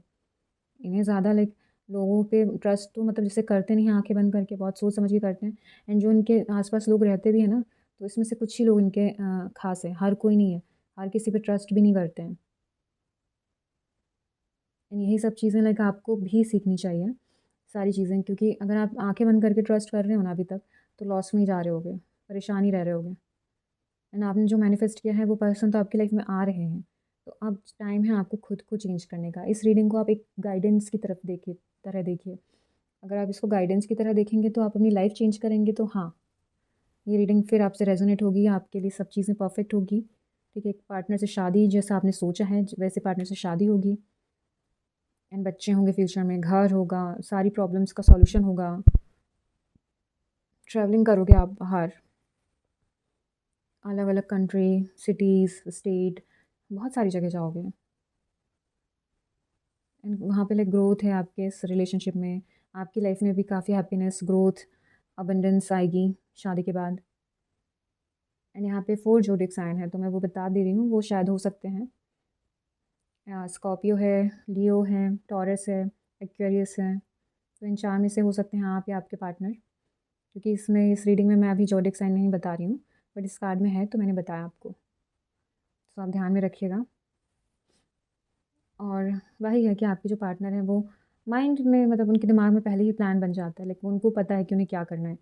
Speaker 1: इन्हें ज़्यादा लाइक लोगों पे ट्रस्ट तो मतलब जैसे करते नहीं हैं, आंखें बंद करके बहुत सोच समझ के करते हैं। एंड जो इनके आसपास लोग रहते भी हैं ना, तो इसमें से कुछ ही लोग इनके खास है, हर कोई नहीं है, हर किसी पे ट्रस्ट भी नहीं करते हैं। एंड यही सब चीज़ें लाइक आपको भी सीखनी चाहिए, सारी चीज़ें, क्योंकि अगर आप आंखें बंद करके ट्रस्ट कर रहे हो ना अभी तक, तो लॉस में ही जा रहे होगे, परेशान ही रह रहे होगे। एंड आपने जो मैनिफेस्ट किया है वो पर्सन तो आपकी लाइफ में आ रहे हैं, तो अब टाइम है आपको खुद को चेंज करने का। इस रीडिंग को आप एक गाइडेंस की तरह देखिए। अगर आप इसको गाइडेंस की तरह देखेंगे तो आप अपनी लाइफ चेंज करेंगे, तो हाँ, ये रीडिंग फिर आपसे रेजोनेट होगी, आपके लिए सब चीज़ें परफेक्ट होगी। ठीक है। एक पार्टनर से शादी, जैसा आपने सोचा है वैसे पार्टनर से शादी होगी, एंड बच्चे होंगे फ्यूचर में, घर होगा, सारी प्रॉब्लम्स का सॉल्यूशन होगा, ट्रैवलिंग करोगे आप बाहर, अलग अलग कंट्री, सिटीज़, स्टेट, बहुत सारी जगह जाओगे। एंड वहाँ पे लाइक ग्रोथ है आपके इस रिलेशनशिप में, आपकी लाइफ में भी काफ़ी हैप्पीनेस, ग्रोथ, अबंडेंस आएगी शादी के बाद। एंड यहाँ पे 4 ज़ोडिएक साइन है, तो मैं वो बता दे रही हूँ, वो शायद हो सकते हैं स्कॉर्पियो है, लियो है, टॉरस है, एक्वेरियस है। तो इन 4 में से हो सकते हैं आप या आपके पार्टनर, क्योंकि इसमें इस रीडिंग में मैं अभी ज़ोडिएक साइन नहीं बता रही हूँ, बट इस कार्ड में है तो मैंने बताया आपको, तो आप ध्यान में रखिएगा। और वही है कि आपके जो पार्टनर हैं वो माइंड में मतलब उनके दिमाग में पहले ही प्लान बन जाता है, लेकिन उनको पता है कि उन्हें क्या करना है,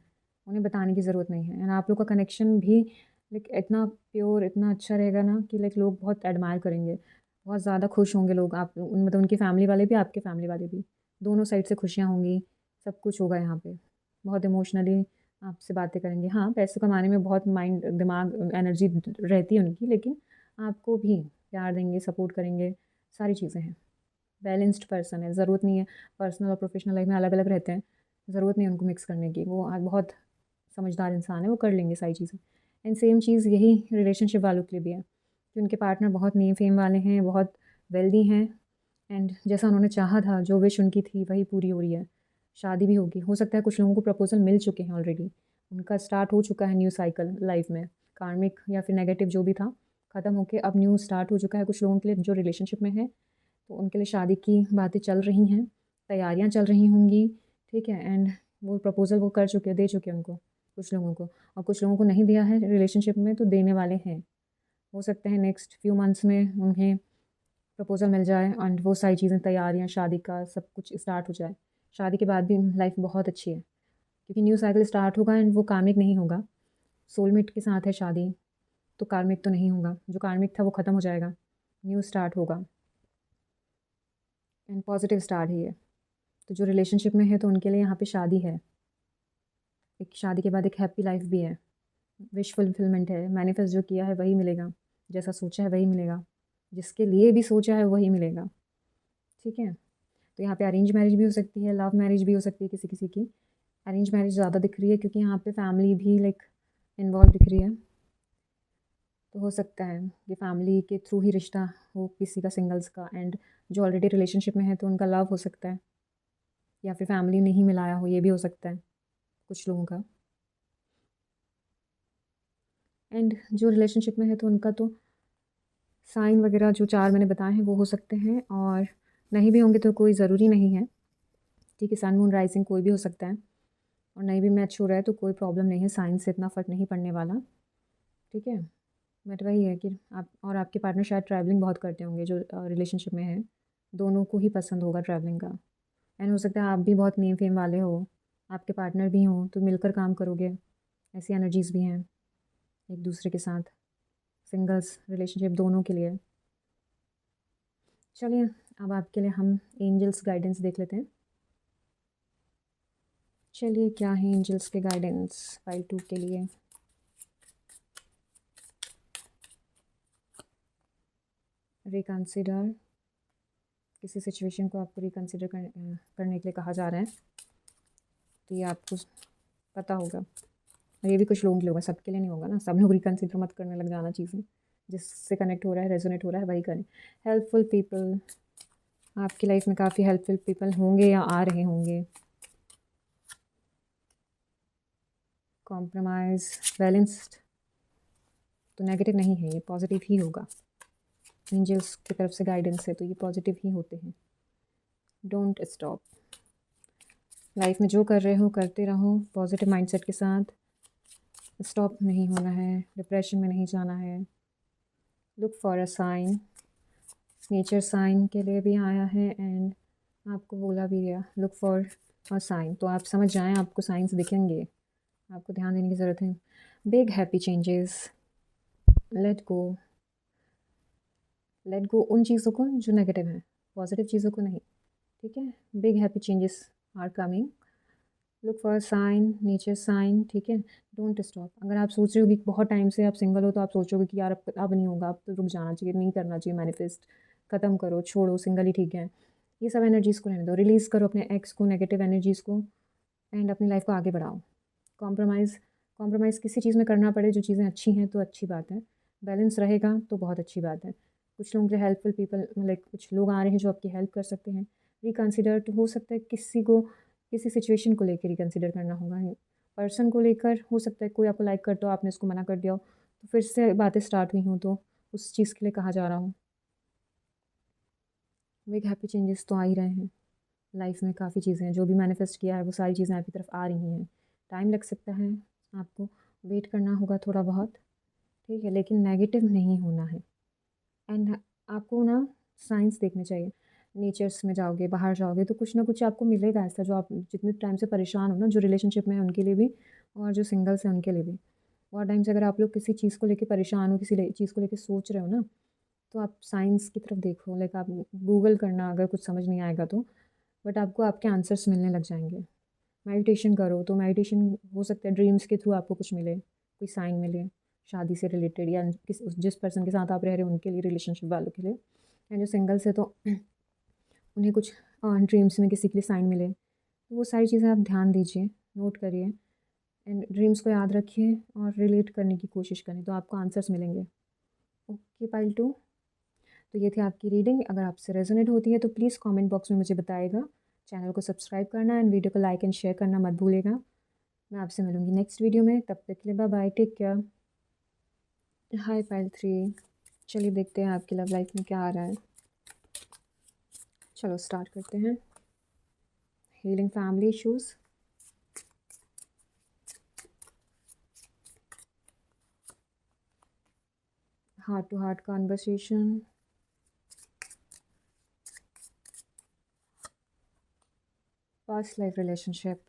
Speaker 1: उन्हें बताने की ज़रूरत नहीं है। एंड आप लोग का कनेक्शन भी लाइक इतना प्योर, इतना अच्छा रहेगा ना कि लाइक लोग बहुत एडमायर करेंगे, बहुत ज़्यादा खुश होंगे लोग, आप मतलब उनकी फैमिली वाले भी, आपके फैमिली वाले भी, दोनों साइड से खुशियाँ होंगी, सब कुछ होगा यहाँ पे। बहुत इमोशनली आपसे बातें करेंगे। हाँ, पैसे कमाने में बहुत माइंड, दिमाग, एनर्जी रहती है उनकी, लेकिन आपको भी प्यार देंगे, सपोर्ट करेंगे, सारी चीज़ें हैं। बैलेंस्ड पर्सन है, ज़रूरत नहीं है पर्सनल और प्रोफेशनल लाइफ में अलग अलग रहते हैं, ज़रूरत नहीं है उनको मिक्स करने की। वो बहुत समझदार इंसान है, वो कर लेंगे सारी चीज़ें। एंड सेम चीज़ यही रिलेशनशिप वालों के लिए भी है कि उनके पार्टनर बहुत नेम फेम वाले हैं, बहुत वेल्दी हैं, एंड जैसा उन्होंने चाहा था, जो विश उनकी थी वही पूरी हो रही है। शादी भी होगी, हो सकता है कुछ लोगों को प्रपोजल मिल चुके हैं ऑलरेडी, उनका स्टार्ट हो चुका है न्यू साइकिल लाइफ में। कार्मिक या फिर नेगेटिव जो भी था ख़त्म होकर अब न्यू स्टार्ट हो चुका है कुछ लोगों के लिए जो रिलेशनशिप में है। तो उनके लिए शादी की बातें चल रही हैं, तैयारियां चल रही होंगी, ठीक है। एंड वो प्रपोज़ल वो कर चुके, दे चुके उनको कुछ लोगों को, और कुछ लोगों को नहीं दिया है रिलेशनशिप में तो देने वाले हैं। हो सकता है नेक्स्ट फ्यू मंथ्स में उन्हें प्रपोज़ल मिल जाए एंड वो सारी चीज़ें, तैयारियां, शादी का सब कुछ स्टार्ट हो जाए। शादी के बाद भी लाइफ बहुत अच्छी है क्योंकि न्यू साइकिल स्टार्ट होगा एंड वो कार्मिक नहीं होगा। सोलमेट के साथ है शादी तो कार्मिक तो नहीं होगा, जो कार्मिक था वो ख़त्म हो जाएगा, न्यू स्टार्ट होगा एंड पॉजिटिव स्टार्ट ही है। तो जो रिलेशनशिप में है तो उनके लिए यहाँ पे शादी है, एक शादी के बाद एक हैप्पी लाइफ भी है, विश फुलफिलमेंट है, मैनिफेस्ट जो किया है वही मिलेगा, जैसा सोचा है वही मिलेगा, जिसके लिए भी सोचा है वही मिलेगा, ठीक है। तो यहाँ पे अरेंज मैरिज भी हो सकती है, लव मैरिज भी हो सकती है किसी किसी की। अरेंज मैरिज ज़्यादा दिख रही है क्योंकि यहाँ पे फैमिली भी लाइक इन्वॉल्व दिख रही है। तो हो सकता है कि फैमिली के थ्रू ही रिश्ता हो किसी का सिंगल्स का, एंड जो ऑलरेडी रिलेशनशिप में है तो उनका लव हो सकता है, या फिर फैमिली ने ही मिलाया हो, ये भी हो सकता है कुछ लोगों का। एंड जो रिलेशनशिप में है तो उनका तो साइन वगैरह जो चार मैंने बताए हैं वो हो सकते हैं, और नहीं भी होंगे तो कोई ज़रूरी नहीं है, ठीक है। सन मून राइजिंग कोई भी हो सकता है, और नहीं भी मैच हो रहा है तो कोई प्रॉब्लम नहीं है, साइन से इतना फ़र्क नहीं पड़ने वाला, ठीक है। बट वही है कि आप और आपके पार्टनर शायद ट्रैवलिंग बहुत करते होंगे जो रिलेशनशिप में है, दोनों को ही पसंद होगा ट्रैवलिंग का। एंड हो सकता है आप भी बहुत नेम फेम वाले हो, आपके पार्टनर भी हों तो मिलकर काम करोगे, ऐसी एनर्जीज़ भी हैं एक दूसरे के साथ, सिंगल्स रिलेशनशिप दोनों के लिए। चलिए अब आपके लिए हम एंजल्स गाइडेंस देख लेते हैं। चलिए क्या है एंजल्स के गाइडेंस फाइल 2 के लिए। रिकंसिडर, किसी सिचुएशन को आपको रिकंसिडर करने के लिए कहा जा रहा है, तो ये आपको पता होगा, और ये भी कुछ लोगों के लिए होगा, सबके लिए नहीं होगा ना। सब लोग रिकंसिडर मत करने लग जाना चीज़ें, जिससे कनेक्ट हो रहा है, रेजोनेट हो रहा है वही करें। हेल्पफुल पीपल, आपकी लाइफ में काफ़ी हेल्पफुल पीपल होंगे या आ रहे होंगे। कॉम्प्रोमाइज़, बैलेंस्ड, तो नेगेटिव नहीं है, ये पॉजिटिव ही होगा। एंजल्स की तरफ से गाइडेंस है तो ये पॉजिटिव ही होते हैं। डोंट स्टॉप, लाइफ में जो कर रहे हो करते रहो पॉजिटिव माइंडसेट के साथ, स्टॉप नहीं होना है, डिप्रेशन में नहीं जाना है। Look for a sign, nature sign के लिए भी आया है एंड आपको बोला भी गया लुक फॉर अ साइन, तो आप समझ जाएं, आपको साइंस दिखेंगे, आपको ध्यान देने की ज़रूरत है। Big happy changes, let go, let go उन चीज़ों को जो नेगेटिव हैं, पॉजिटिव चीज़ों को नहीं, ठीक है। Big happy changes are coming, look for sign, nature sign, ठीक है। डोंट स्टॉप, अगर आप सोच रहे हो कि बहुत टाइम से आप सिंगल हो तो आप सोचोगे कि यार अब नहीं होगा, अब तो रुक जाना चाहिए, नहीं करना चाहिए मैनिफेस्ट, ख़त्म करो, छोड़ो, सिंगल ही ठीक है, ये सब एनर्जीज़ को रहने दो, रिलीज़ करो अपने एक्स को, नेगेटिव एनर्जीज़ को, एंड अपनी लाइफ को आगे बढ़ाओ। कॉम्प्रोमाइज़, कॉम्प्रोमाइज़ किसी चीज़ में करना पड़े, जो चीज़ें अच्छी हैं तो अच्छी बात है, बैलेंस रहेगा तो बहुत अच्छी बात है। कुछ लोगों के हेल्पफुल पीपल लाइक कुछ लोग आ रहे हैं जो आपकी हेल्प कर सकते हैं। रिकंसिडर, तो हो सकता है किसी को किसी सिचुएशन को लेकर रिकंसिडर करना होगा, पर्सन को लेकर हो सकता है, कोई आपको लाइक करता हो, आपने उसको मना कर दिया हो, तो फिर से बातें स्टार्ट हुई हों तो उस चीज़ के लिए कहा जा रहा हो। बिग हैप्पी चेंजेस तो आ ही रहे हैं लाइफ में, काफ़ी चीज़ें हैं जो भी मैनिफेस्ट किया है वो सारी चीज़ें आपकी तरफ आ रही हैं। टाइम लग सकता है, आपको वेट करना होगा थोड़ा बहुत, ठीक है, लेकिन नेगेटिव नहीं होना है। एंड आपको ना साइंस देखने चाहिए, नेचर्स में जाओगे, बाहर जाओगे तो कुछ ना कुछ आपको मिलेगा ऐसा, जो आप जितने टाइम से परेशान हो ना, जो रिलेशनशिप में है उनके लिए भी और जो सिंगल्स हैं उनके लिए भी। बहुत टाइम से अगर आप लोग किसी चीज़ को लेके परेशान हो, किसी चीज़ को लेके सोच रहे हो ना, तो आप साइंस की तरफ देखो, लाइक आप गूगल करना अगर कुछ समझ नहीं आएगा तो, बट आपको आपके आंसर्स मिलने लग जाएंगे। मेडिटेशन करो तो मेडिटेशन हो सकता है ड्रीम्स के थ्रू आपको कुछ मिले, कोई साइन मिले, शादी से रिलेटेड या जिस पर्सन के साथ आप रह रहे हो उनके लिए, रिलेशनशिप वालों के लिए। एंड जो सिंगल्स है तो उन्हें कुछ ड्रीम्स में किसी के लिए साइन मिले, तो वो सारी चीज़ें आप ध्यान दीजिए, नोट करिए एंड ड्रीम्स को याद रखिए और रिलेट करने की कोशिश करें, तो आपको आंसर्स मिलेंगे। ओके पाइल 2, तो ये थी आपकी रीडिंग। अगर आपसे रेजोनेट होती है तो प्लीज़ कमेंट बॉक्स में मुझे बताइएगा। चैनल को सब्सक्राइब करना एंड वीडियो को लाइक एंड शेयर करना मत भूलिएगा। मैं आपसे मिलूंगी नेक्स्ट वीडियो में, तब तक के लिए बाय बाय, टेक केयर। हाय पाइल 3, चलिए देखते हैं आपकी लव लाइफ में क्या आ रहा है। चलो स्टार्ट करते हैं। Healing family issues, heart to heart conversation, past life relationship,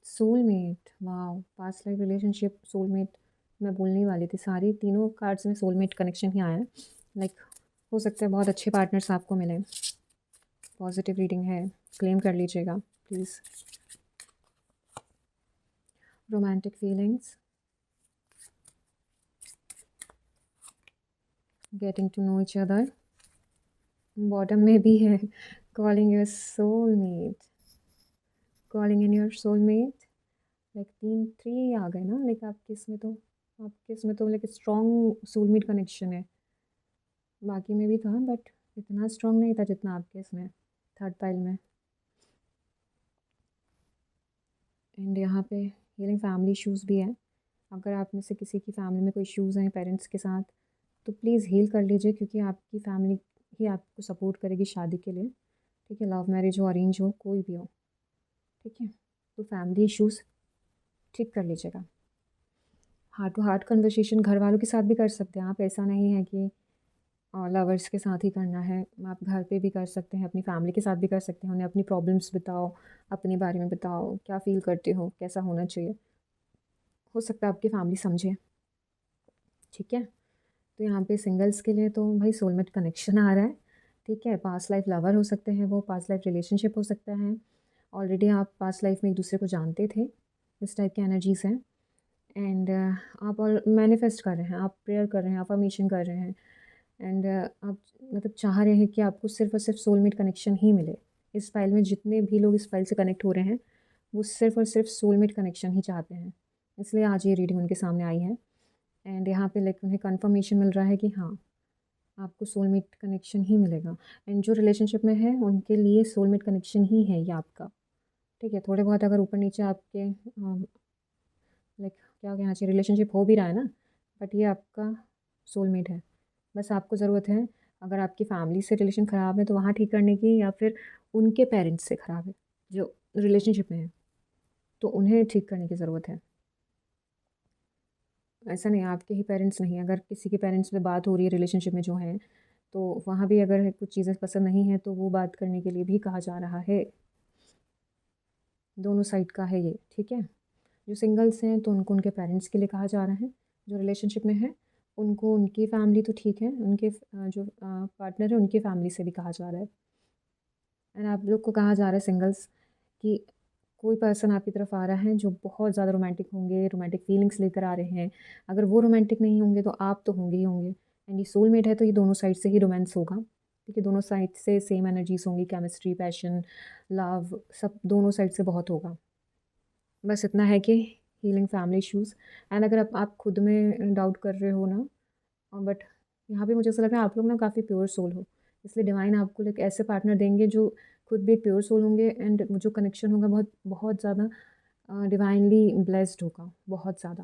Speaker 1: soulmate. Wow, past life relationship, soulmate. मैं बोलने वाली थी, सारी तीनों कार्ड्स में सोलमेट कनेक्शन ही आया है। लाइक हो सकता है बहुत अच्छे पार्टनर्स आपको मिलें। पॉजिटिव रीडिंग है, क्लेम कर लीजिएगा please. Romantic feelings, getting to know each other, bottom में भी है calling your soulmate, calling in your soulmate. Like 3 आ गए ना, लाइक आपके इसमें तो लाइक स्ट्रॉन्ग सोलमेट कनेक्शन है। बाकी में भी था बट इतना स्ट्रॉन्ग नहीं था जितना आपके इसमें थर्ड पाइल में। एंड यहाँ पे हीलिंग फैमिली इश्यूज़ भी है। अगर आप में से किसी की फैमिली में कोई इश्यूज़ हैं पेरेंट्स के साथ, तो प्लीज़ हील कर लीजिए, क्योंकि आपकी फैमिली ही आपको सपोर्ट करेगी शादी के लिए। ठीक है, लव मैरिज हो, अरेंज हो, कोई भी हो। ठीक है, तो फैमिली इश्यूज़ ठीक कर लीजिएगा। हार्ट टू हार्ट कन्वर्सेशन घर वालों के साथ भी कर सकते हैं आप, ऐसा नहीं है कि लवर्स के साथ ही करना है। आप घर पे भी कर सकते हैं, अपनी फैमिली के साथ भी कर सकते हैं। उन्हें अपनी प्रॉब्लम्स बताओ, अपने बारे में बताओ, क्या फ़ील करते हो, कैसा होना चाहिए। हो सकता है आपकी फैमिली समझे। ठीक है, तो यहाँ पे सिंगल्स के लिए तो भाई सोलमेट कनेक्शन आ रहा है। ठीक है, पास्ट लाइफ लवर हो सकते हैं, वो पास्ट लाइफ रिलेशनशिप हो सकता है। ऑलरेडी आप पास्ट लाइफ में एक दूसरे को जानते थे, इस टाइप की एनर्जीज़ हैं। एंड आप और मैनिफेस्ट कर रहे हैं, आप प्रेयर कर रहे हैं, अफर्मेशन कर रहे हैं। एंड आप मतलब चाह रहे हैं कि आपको सिर्फ और सिर्फ सोलमेट कनेक्शन ही मिले। इस फाइल में जितने भी लोग इस फाइल से कनेक्ट हो रहे हैं, वो सिर्फ और सिर्फ सोलमेट कनेक्शन ही चाहते हैं। इसलिए आज ये रीडिंग उनके सामने आई है। एंड यहाँ पे लाइक उन्हें कन्फर्मेशन मिल रहा है कि हाँ, आपको सोलमेट कनेक्शन ही मिलेगा। एंड जो रिलेशनशिप में है उनके लिए सोलमेट कनेक्शन ही है ये आपका। ठीक है, थोड़े बहुत अगर ऊपर नीचे आपके लाइक क्या कहना चाहिए, रिलेशनशिप हो भी रहा है ना, बट ये आपका सोलमेट है। बस आपको ज़रूरत है, अगर आपकी फैमिली से रिलेशन ख़राब है तो वहाँ ठीक करने की, या फिर उनके पेरेंट्स से ख़राब है जो रिलेशनशिप में है, तो उन्हें ठीक करने की ज़रूरत है। ऐसा नहीं, आपके ही पेरेंट्स नहीं, अगर किसी के पेरेंट्स में बात हो रही है रिलेशनशिप में जो हैं, तो वहाँ भी अगर कुछ चीज़ें पसंद नहीं हैं तो वो बात करने के लिए भी कहा जा रहा है। दोनों साइड का है ये। ठीक है, जो सिंगल्स हैं तो उनको उनके पेरेंट्स के लिए कहा जा रहा है, जो रिलेशनशिप में है उनको उनकी फैमिली तो ठीक है, उनके जो पार्टनर है उनकी फैमिली से भी कहा जा रहा है। एंड आप लोग को कहा जा रहा है सिंगल्स कि कोई पर्सन आपकी तरफ आ रहा है जो बहुत ज़्यादा रोमांटिक होंगे, रोमांटिक फीलिंग्स लेकर आ रहे हैं। अगर वो रोमांटिक नहीं होंगे तो आप तो होंगे ही होंगे। एंड ये सोलमेट है तो ये दोनों साइड से ही रोमांस होगा। ठीक है, दोनों साइड से सेम एनर्जीज होंगी, केमिस्ट्री, पैशन, लव, सब दोनों साइड से बहुत होगा। बस इतना है कि हीलिंग फैमिली इश्यूज़। एंड अगर आप खुद में डाउट कर रहे हो ना, बट यहाँ पे मुझे ऐसा लग रहा है आप लोग ना काफ़ी प्योर सोल हो, इसलिए डिवाइन आपको एक ऐसे पार्टनर देंगे जो खुद भी एक प्योर सोल होंगे। एंड जो कनेक्शन होगा बहुत बहुत ज़्यादा डिवाइनली ब्लेस्ड होगा, बहुत ज़्यादा।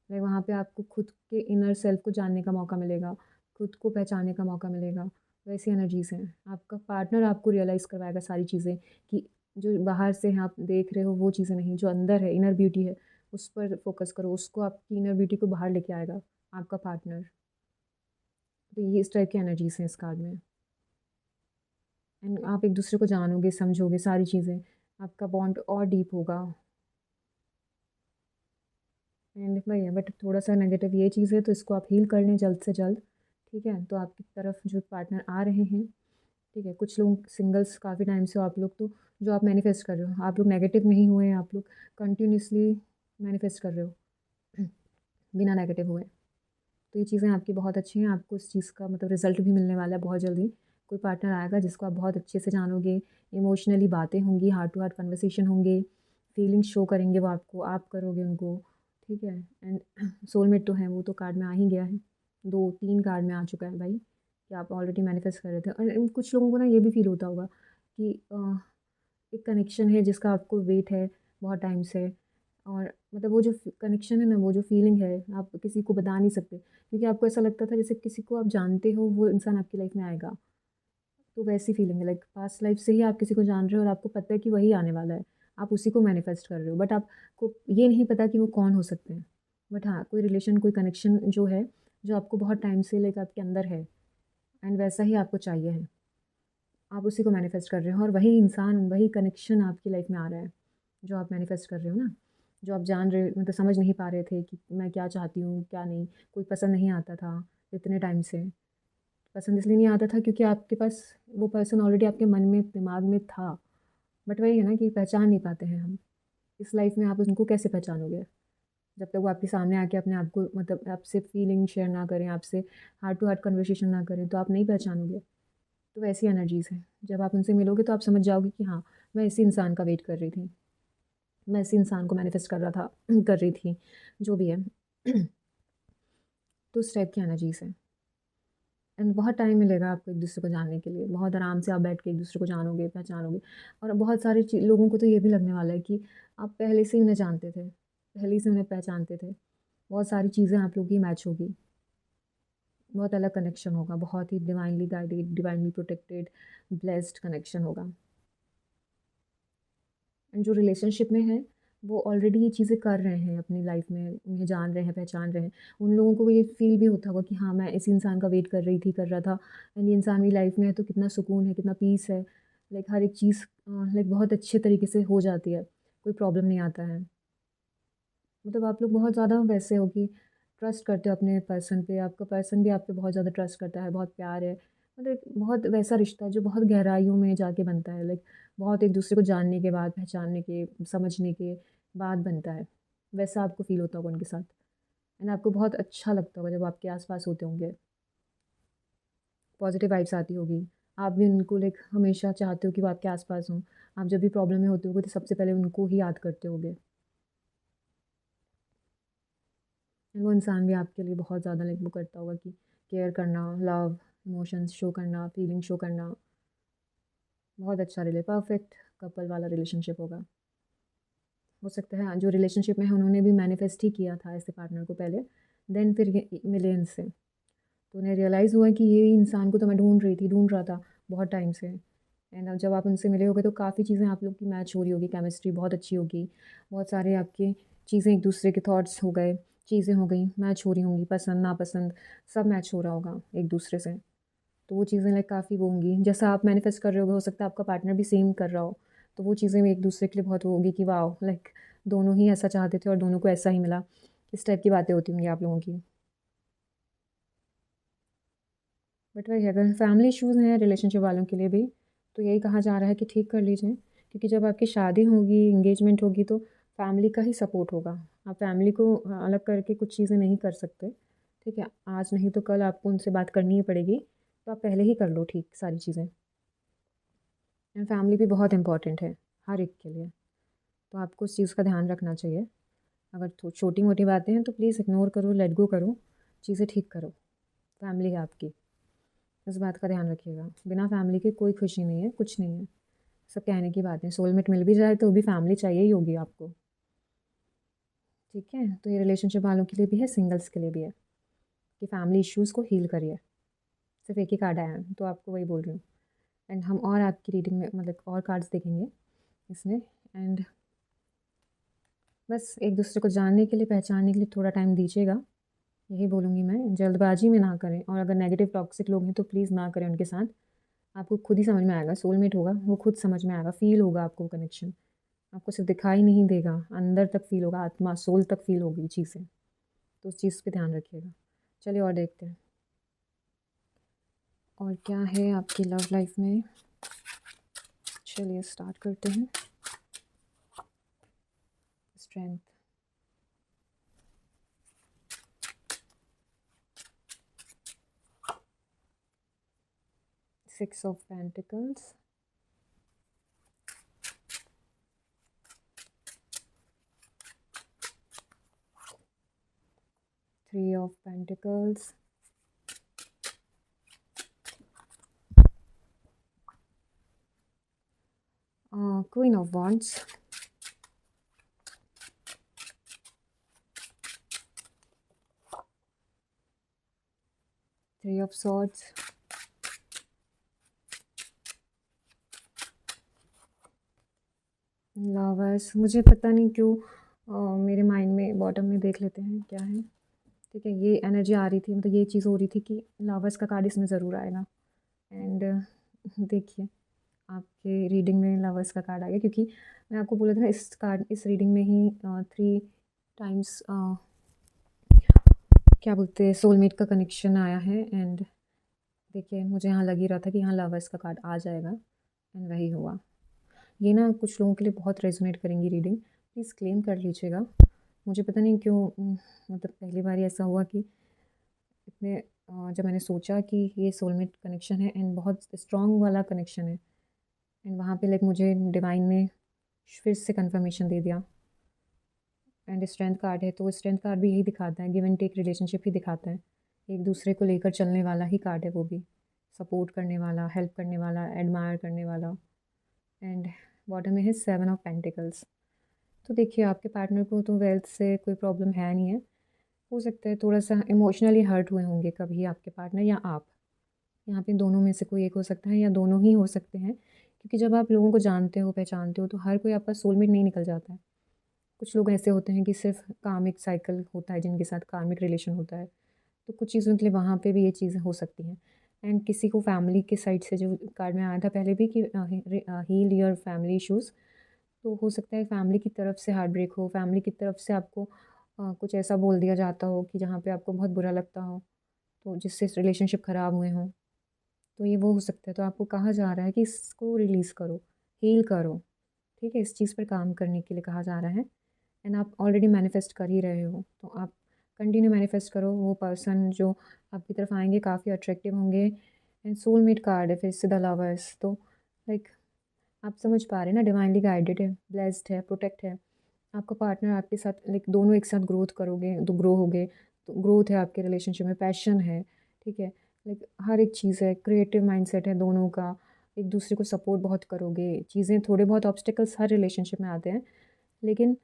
Speaker 1: लाइक वहाँ पे आपको खुद के इनर सेल्फ को जानने का मौका मिलेगा, खुद को पहचानने का मौका मिलेगा। वैसी एनर्जीज़ हैं। आपका पार्टनर आपको रियलाइज़ करवाएगा सारी चीज़ें, कि जो बाहर से आप देख रहे हो वो चीज़ें नहीं, जो अंदर है, इनर ब्यूटी है, उस पर फोकस करो। उसको, आपकी इनर ब्यूटी को बाहर लेके आएगा आपका पार्टनर। तो ये इस टाइप की एनर्जीज़ हैं इस कार्ड में। एंड आप एक दूसरे को जानोगे, समझोगे, सारी चीज़ें, आपका बॉन्ड और डीप होगा। एंड वही है, बट थोड़ा सा नेगेटिव ये चीज़ है, तो इसको आप हील कर लें जल्द से जल्द। ठीक है, तो आपकी तरफ जो पार्टनर आ रहे हैं, ठीक है। कुछ लोग सिंगल्स काफ़ी टाइम से हो आप लोग, तो जो आप मैनिफेस्ट कर रहे हो, आप लोग नेगेटिव नहीं हुए, आप लोग कंटिन्यूसली मैनिफेस्ट कर रहे हो बिना नेगेटिव हुए। तो ये चीज़ें आपकी बहुत अच्छी हैं, आपको इस चीज़ का मतलब रिज़ल्ट भी मिलने वाला है बहुत जल्दी। कोई पार्टनर आएगा जिसको आप बहुत अच्छे से जानोगे, इमोशनली बातें होंगी, हार्ट टू हार्ट कन्वर्सेशन होंगे, फीलिंग्स शो करेंगे वो आपको, आप करोगे उनको, ठीक है। एंड सोलमेट तो है, वो तो कार्ड में आ ही गया है, 2-3 कार्ड में आ चुका है भाई, कि आप ऑलरेडी मैनिफेस्ट कर रहे थे। और कुछ लोगों को ना ये भी फ़ील होता होगा कि एक कनेक्शन है जिसका आपको वेट है बहुत टाइम से, और मतलब वो जो कनेक्शन है ना, वो जो फीलिंग है, आप किसी को बता नहीं सकते, क्योंकि आपको ऐसा लगता था जैसे किसी को आप जानते हो, वो इंसान आपकी लाइफ में आएगा। तो वैसी फीलिंग है, लाइक पास्ट लाइफ से ही आप किसी को जान रहे हो और आपको पता है कि वही आने वाला है, आप उसी को मैनिफेस्ट कर रहे हो, बट आपको ये नहीं पता कि वो कौन हो सकते हैं। बट हाँ, कोई रिलेशन, कोई कनेक्शन जो है, जो आपको बहुत टाइम से लाइक आपके अंदर है, एंड वैसा ही आपको चाहिए है, आप उसी को मैनिफेस्ट कर रहे हो, और वही इंसान, वही कनेक्शन आपकी लाइफ में आ रहा है, जो आप मैनिफेस्ट कर रहे हो ना, जो आप जान रहे, मतलब समझ नहीं पा रहे थे कि मैं क्या चाहती हूँ क्या नहीं, कोई पसंद नहीं आता था इतने टाइम से। पसंद इसलिए नहीं आता था क्योंकि आपके पास वो पर्सन ऑलरेडी आपके मन में, दिमाग में था, बट वही है ना कि पहचान नहीं पाते हैं हम। इस लाइफ में आप उनको कैसे पहचानोगे, जब तक वो आपके सामने आके अपने आप को, मतलब आपसे फीलिंग शेयर ना करें, आपसे हार्ट टू हार्ट कन्वर्सेशन ना करें, तो आप नहीं पहचानोगे। तो वैसी एनर्जीज़ हैं, जब आप उनसे मिलोगे तो आप समझ जाओगे कि हाँ, मैं इसी इंसान का वेट कर रही थी, मैं इसी इंसान को मैनिफेस्ट कर रहा था कर रही थी, जो भी है तो उस टाइप की एनर्जीज़ हैं। एंड बहुत टाइम मिलेगा आपको एक दूसरे को जानने के लिए, बहुत आराम से आप बैठ के एक दूसरे को जानोगे, पहचानोगे। और बहुत सारे लोगों को तो ये भी लगने वाला है कि आप पहले से ही उन्हें जानते थे, पहले से उन्हें पहचानते थे, बहुत सारी चीज़ें आप लोगों की मैच होगी, बहुत अलग कनेक्शन होगा, बहुत ही divinely guided, divinely protected, blessed connection होगा। एंड जो रिलेशनशिप में है, वो ऑलरेडी ये चीज़ें कर रहे हैं अपनी लाइफ में, उन्हें जान रहे हैं, पहचान रहे हैं। उन लोगों को ये फ़ील भी होता होगा कि हाँ, मैं इस इंसान का वेट कर रही थी, कर रहा था, एंड ये इंसान मेरी लाइफ में है तो कितना सुकून है, कितना पीस है। लाइक हर एक चीज़ लाइक बहुत अच्छे तरीके से हो जाती है, कोई प्रॉब्लम नहीं आता है। मतलब आप लोग बहुत ज़्यादा वैसे हो कि ट्रस्ट करते हो अपने पर्सन पे, आपका पर्सन भी आप पे बहुत ज़्यादा ट्रस्ट करता है, बहुत प्यार है। मतलब एक बहुत वैसा रिश्ता जो बहुत गहराइयों में जाके बनता है, लाइक बहुत एक दूसरे को जानने के बाद, पहचानने के, समझने के बाद बनता है। वैसा आपको फ़ील होता होगा उनके साथ, एंड आपको बहुत अच्छा लगता होगा जब आपके आस-पास होते होंगे। पॉज़िटिव वाइब्स आती होगी। आप भी उनको लाइक हमेशा चाहते हो कि वो आपके आस-पास हों। आप जब भी प्रॉब्लम में होते होगे तो सबसे पहले उनको ही याद करते होगे। वो इंसान भी आपके लिए बहुत ज़्यादा लाइक वो करता होगा कि केयर करना, लव, इमोशंस शो करना, फीलिंग शो करना। बहुत अच्छा परफेक्ट कपल वाला रिलेशनशिप होगा। हो सकता है जो रिलेशनशिप में है उन्होंने भी मैनिफेस्ट ही किया था ऐसे पार्टनर को पहले, देन फिर ये मिले इनसे। तो उन्हें रियलाइज़ हुआ कि ये इंसान को तो मैं ढूँढ रहा था बहुत टाइम से। एंड अब जब आप उनसे मिले होगे तो काफ़ी चीज़ें आप लोग की मैच हो रही होगी, केमिस्ट्री बहुत अच्छी होगी। बहुत सारे आपके चीज़ें, एक दूसरे के थॉट्स हो गए, चीज़ें हो गई, मैच हो रही होंगी, पसंद नापसंद सब मैच हो रहा होगा एक दूसरे से। तो वो चीज़ें लाइक काफ़ी वो होंगी, जैसा आप मैनिफेस्ट कर रहे होगे, हो सकता है आपका पार्टनर भी सेम कर रहा हो। तो वो चीज़ें भी एक दूसरे के लिए बहुत वो होगी कि वाओ, लाइक दोनों ही ऐसा चाहते थे और दोनों को ऐसा ही मिला। इस टाइप की बातें होती होंगी आप लोगों की। बट वही अगर फैमिली इश्यूज़ हैं रिलेशनशिप वालों के लिए भी, तो यही कहा जा रहा है कि ठीक कर लीजिए, क्योंकि जब आपकी शादी होगी, एंगेजमेंट होगी, तो फैमिली का ही सपोर्ट होगा। आप फैमिली को अलग करके कुछ चीज़ें नहीं कर सकते, ठीक है। आज नहीं तो कल आपको उनसे बात करनी ही पड़ेगी, तो आप पहले ही कर लो ठीक सारी चीज़ें। एंड फैमिली भी बहुत इंपॉर्टेंट है हर एक के लिए, तो आपको उस चीज़ का ध्यान रखना चाहिए। अगर छोटी मोटी बातें हैं तो प्लीज़ इग्नोर करो, लेट गो करो, चीज़ें ठीक करो। फैमिली है आपकी, इस बात का ध्यान रखिएगा। बिना फैमिली के कोई खुशी नहीं है, कुछ नहीं है। सब कहने की बात है, सोलमेट मिल भी जाए तो भी फैमिली चाहिए ही होगी आपको, ठीक है। तो ये रिलेशनशिप वालों के लिए भी है, सिंगल्स के लिए भी है, कि फैमिली इश्यूज़ को हील करिए। सिर्फ एक ही कार्ड आया है तो आपको वही बोल रही हूँ। एंड हम और आपकी रीडिंग में मतलब और कार्ड्स देखेंगे इसमें। एंड बस एक दूसरे को जानने के लिए, पहचानने के लिए थोड़ा टाइम दीजिएगा, यही बोलूँगी मैं। जल्दबाजी में ना करें, और अगर नेगेटिव टॉक्सिक लोग हैं तो प्लीज़ ना करें उनके साथ। आपको खुद ही समझ में आएगा, सोलमेट होगा वो खुद समझ में आएगा, फ़ील होगा आपको कनेक्शन। आपको सिर्फ दिखाई नहीं देगा, अंदर तक फ़ील होगा, आत्मा सोल तक फ़ील होगी चीज़ें। तो उस चीज़ पे ध्यान रखिएगा। चलिए और देखते हैं। और क्या है आपकी लव लाइफ में। चलिए स्टार्ट करते हैं। Strength, 6 of Pentacles, Three of Pentacles, Queen of Wands, Three of Swords, lovers. मुझे पता नहीं क्यों मेरे माइंड में बॉटम में देख लेते हैं क्या है। ठीक है, ये एनर्जी आ रही थी, मतलब ये चीज़ हो रही थी कि लवर्स का कार्ड इसमें ज़रूर आएगा। एंड देखिए आपके रीडिंग में लवर्स का कार्ड आ गया, क्योंकि मैं आपको बोला था ना इस रीडिंग में ही 3 टाइम्स क्या बोलते हैं सोलमेट का कनेक्शन आया है। एंड देखिए मुझे यहाँ लग ही रहा था कि यहाँ लवर्स का कार्ड आ जाएगा, एंड वही हुआ। ये ना कुछ लोगों के लिए बहुत रेजोनेट करेंगी रीडिंग, प्लीज़ क्लेम कर लीजिएगा। मुझे पता नहीं क्यों मतलब पहली बार ऐसा हुआ कि इतने जब मैंने सोचा कि ये सोलमेट कनेक्शन है एंड बहुत स्ट्रॉन्ग वाला कनेक्शन है, एंड वहाँ पे लाइक मुझे डिवाइन ने फिर से कंफर्मेशन दे दिया। एंड स्ट्रेंथ कार्ड है, तो स्ट्रेंथ कार्ड भी यही दिखाता है, गिव एंड टेक रिलेशनशिप ही दिखाता है। एक दूसरे को लेकर चलने वाला ही कार्ड है, वो भी सपोर्ट करने वाला, हेल्प करने वाला, एडमायर करने वाला। एंड बॉटम में है 7 ऑफ पेंटिकल्स। तो देखिए आपके पार्टनर को तो वेल्थ से कोई प्रॉब्लम है नहीं है। हो सकता है थोड़ा सा इमोशनली हर्ट हुए होंगे कभी आपके पार्टनर या आप, यहाँ पे दोनों में से कोई एक हो सकता है या दोनों ही हो सकते हैं। क्योंकि जब आप लोगों को जानते हो, पहचानते हो, तो हर कोई आपका सोलमेट नहीं निकल जाता है। कुछ लोग ऐसे होते हैं कि सिर्फ कार्मिक साइकिल होता है, जिनके साथ कार्मिक रिलेशन होता है, तो कुछ चीज़ों के लिए वहाँ पे भी ये चीज़ें हो सकती हैं। एंड किसी को फैमिली के साइड से जो कार्ड में आया था पहले भी कि हील योर फैमिली इश्यूज़, तो हो सकता है फैमिली की तरफ से हार्ट ब्रेक हो, फैमिली की तरफ से आपको कुछ ऐसा बोल दिया जाता हो कि जहाँ पे आपको बहुत बुरा लगता हो, तो जिससे रिलेशनशिप ख़राब हुए हों, तो ये वो हो सकता है। तो आपको कहा जा रहा है कि इसको रिलीज़ करो, हील करो। ठीक है, इस चीज़ पर काम करने के लिए कहा जा रहा है। एंड आप ऑलरेडी मैनिफेस्ट कर ही रहे हो, तो आप कंटिन्यू मैनिफेस्ट करो। वो पर्सन जो आपकी तरफ आएंगे काफ़ी अट्रैक्टिव होंगे। एंड सोलमेट कार्ड है फिर से द लवर्स, तो लाइक आप समझ पा रहे हैं ना, डिवाइनली गाइडेड है, ब्लेस्ड है, प्रोटेक्ट है। आपका पार्टनर आपके साथ लाइक दोनों एक साथ ग्रोथ करोगे तो ग्रो होगे, तो ग्रोथ है आपके रिलेशनशिप में, पैशन है। ठीक है, लाइक हर एक चीज़ है, क्रिएटिव माइंडसेट है दोनों का। एक दूसरे को सपोर्ट बहुत करोगे। चीज़ें थोड़े बहुत ऑब्स्टिकल्स हर रिलेशनशिप में आते हैं, लेकिन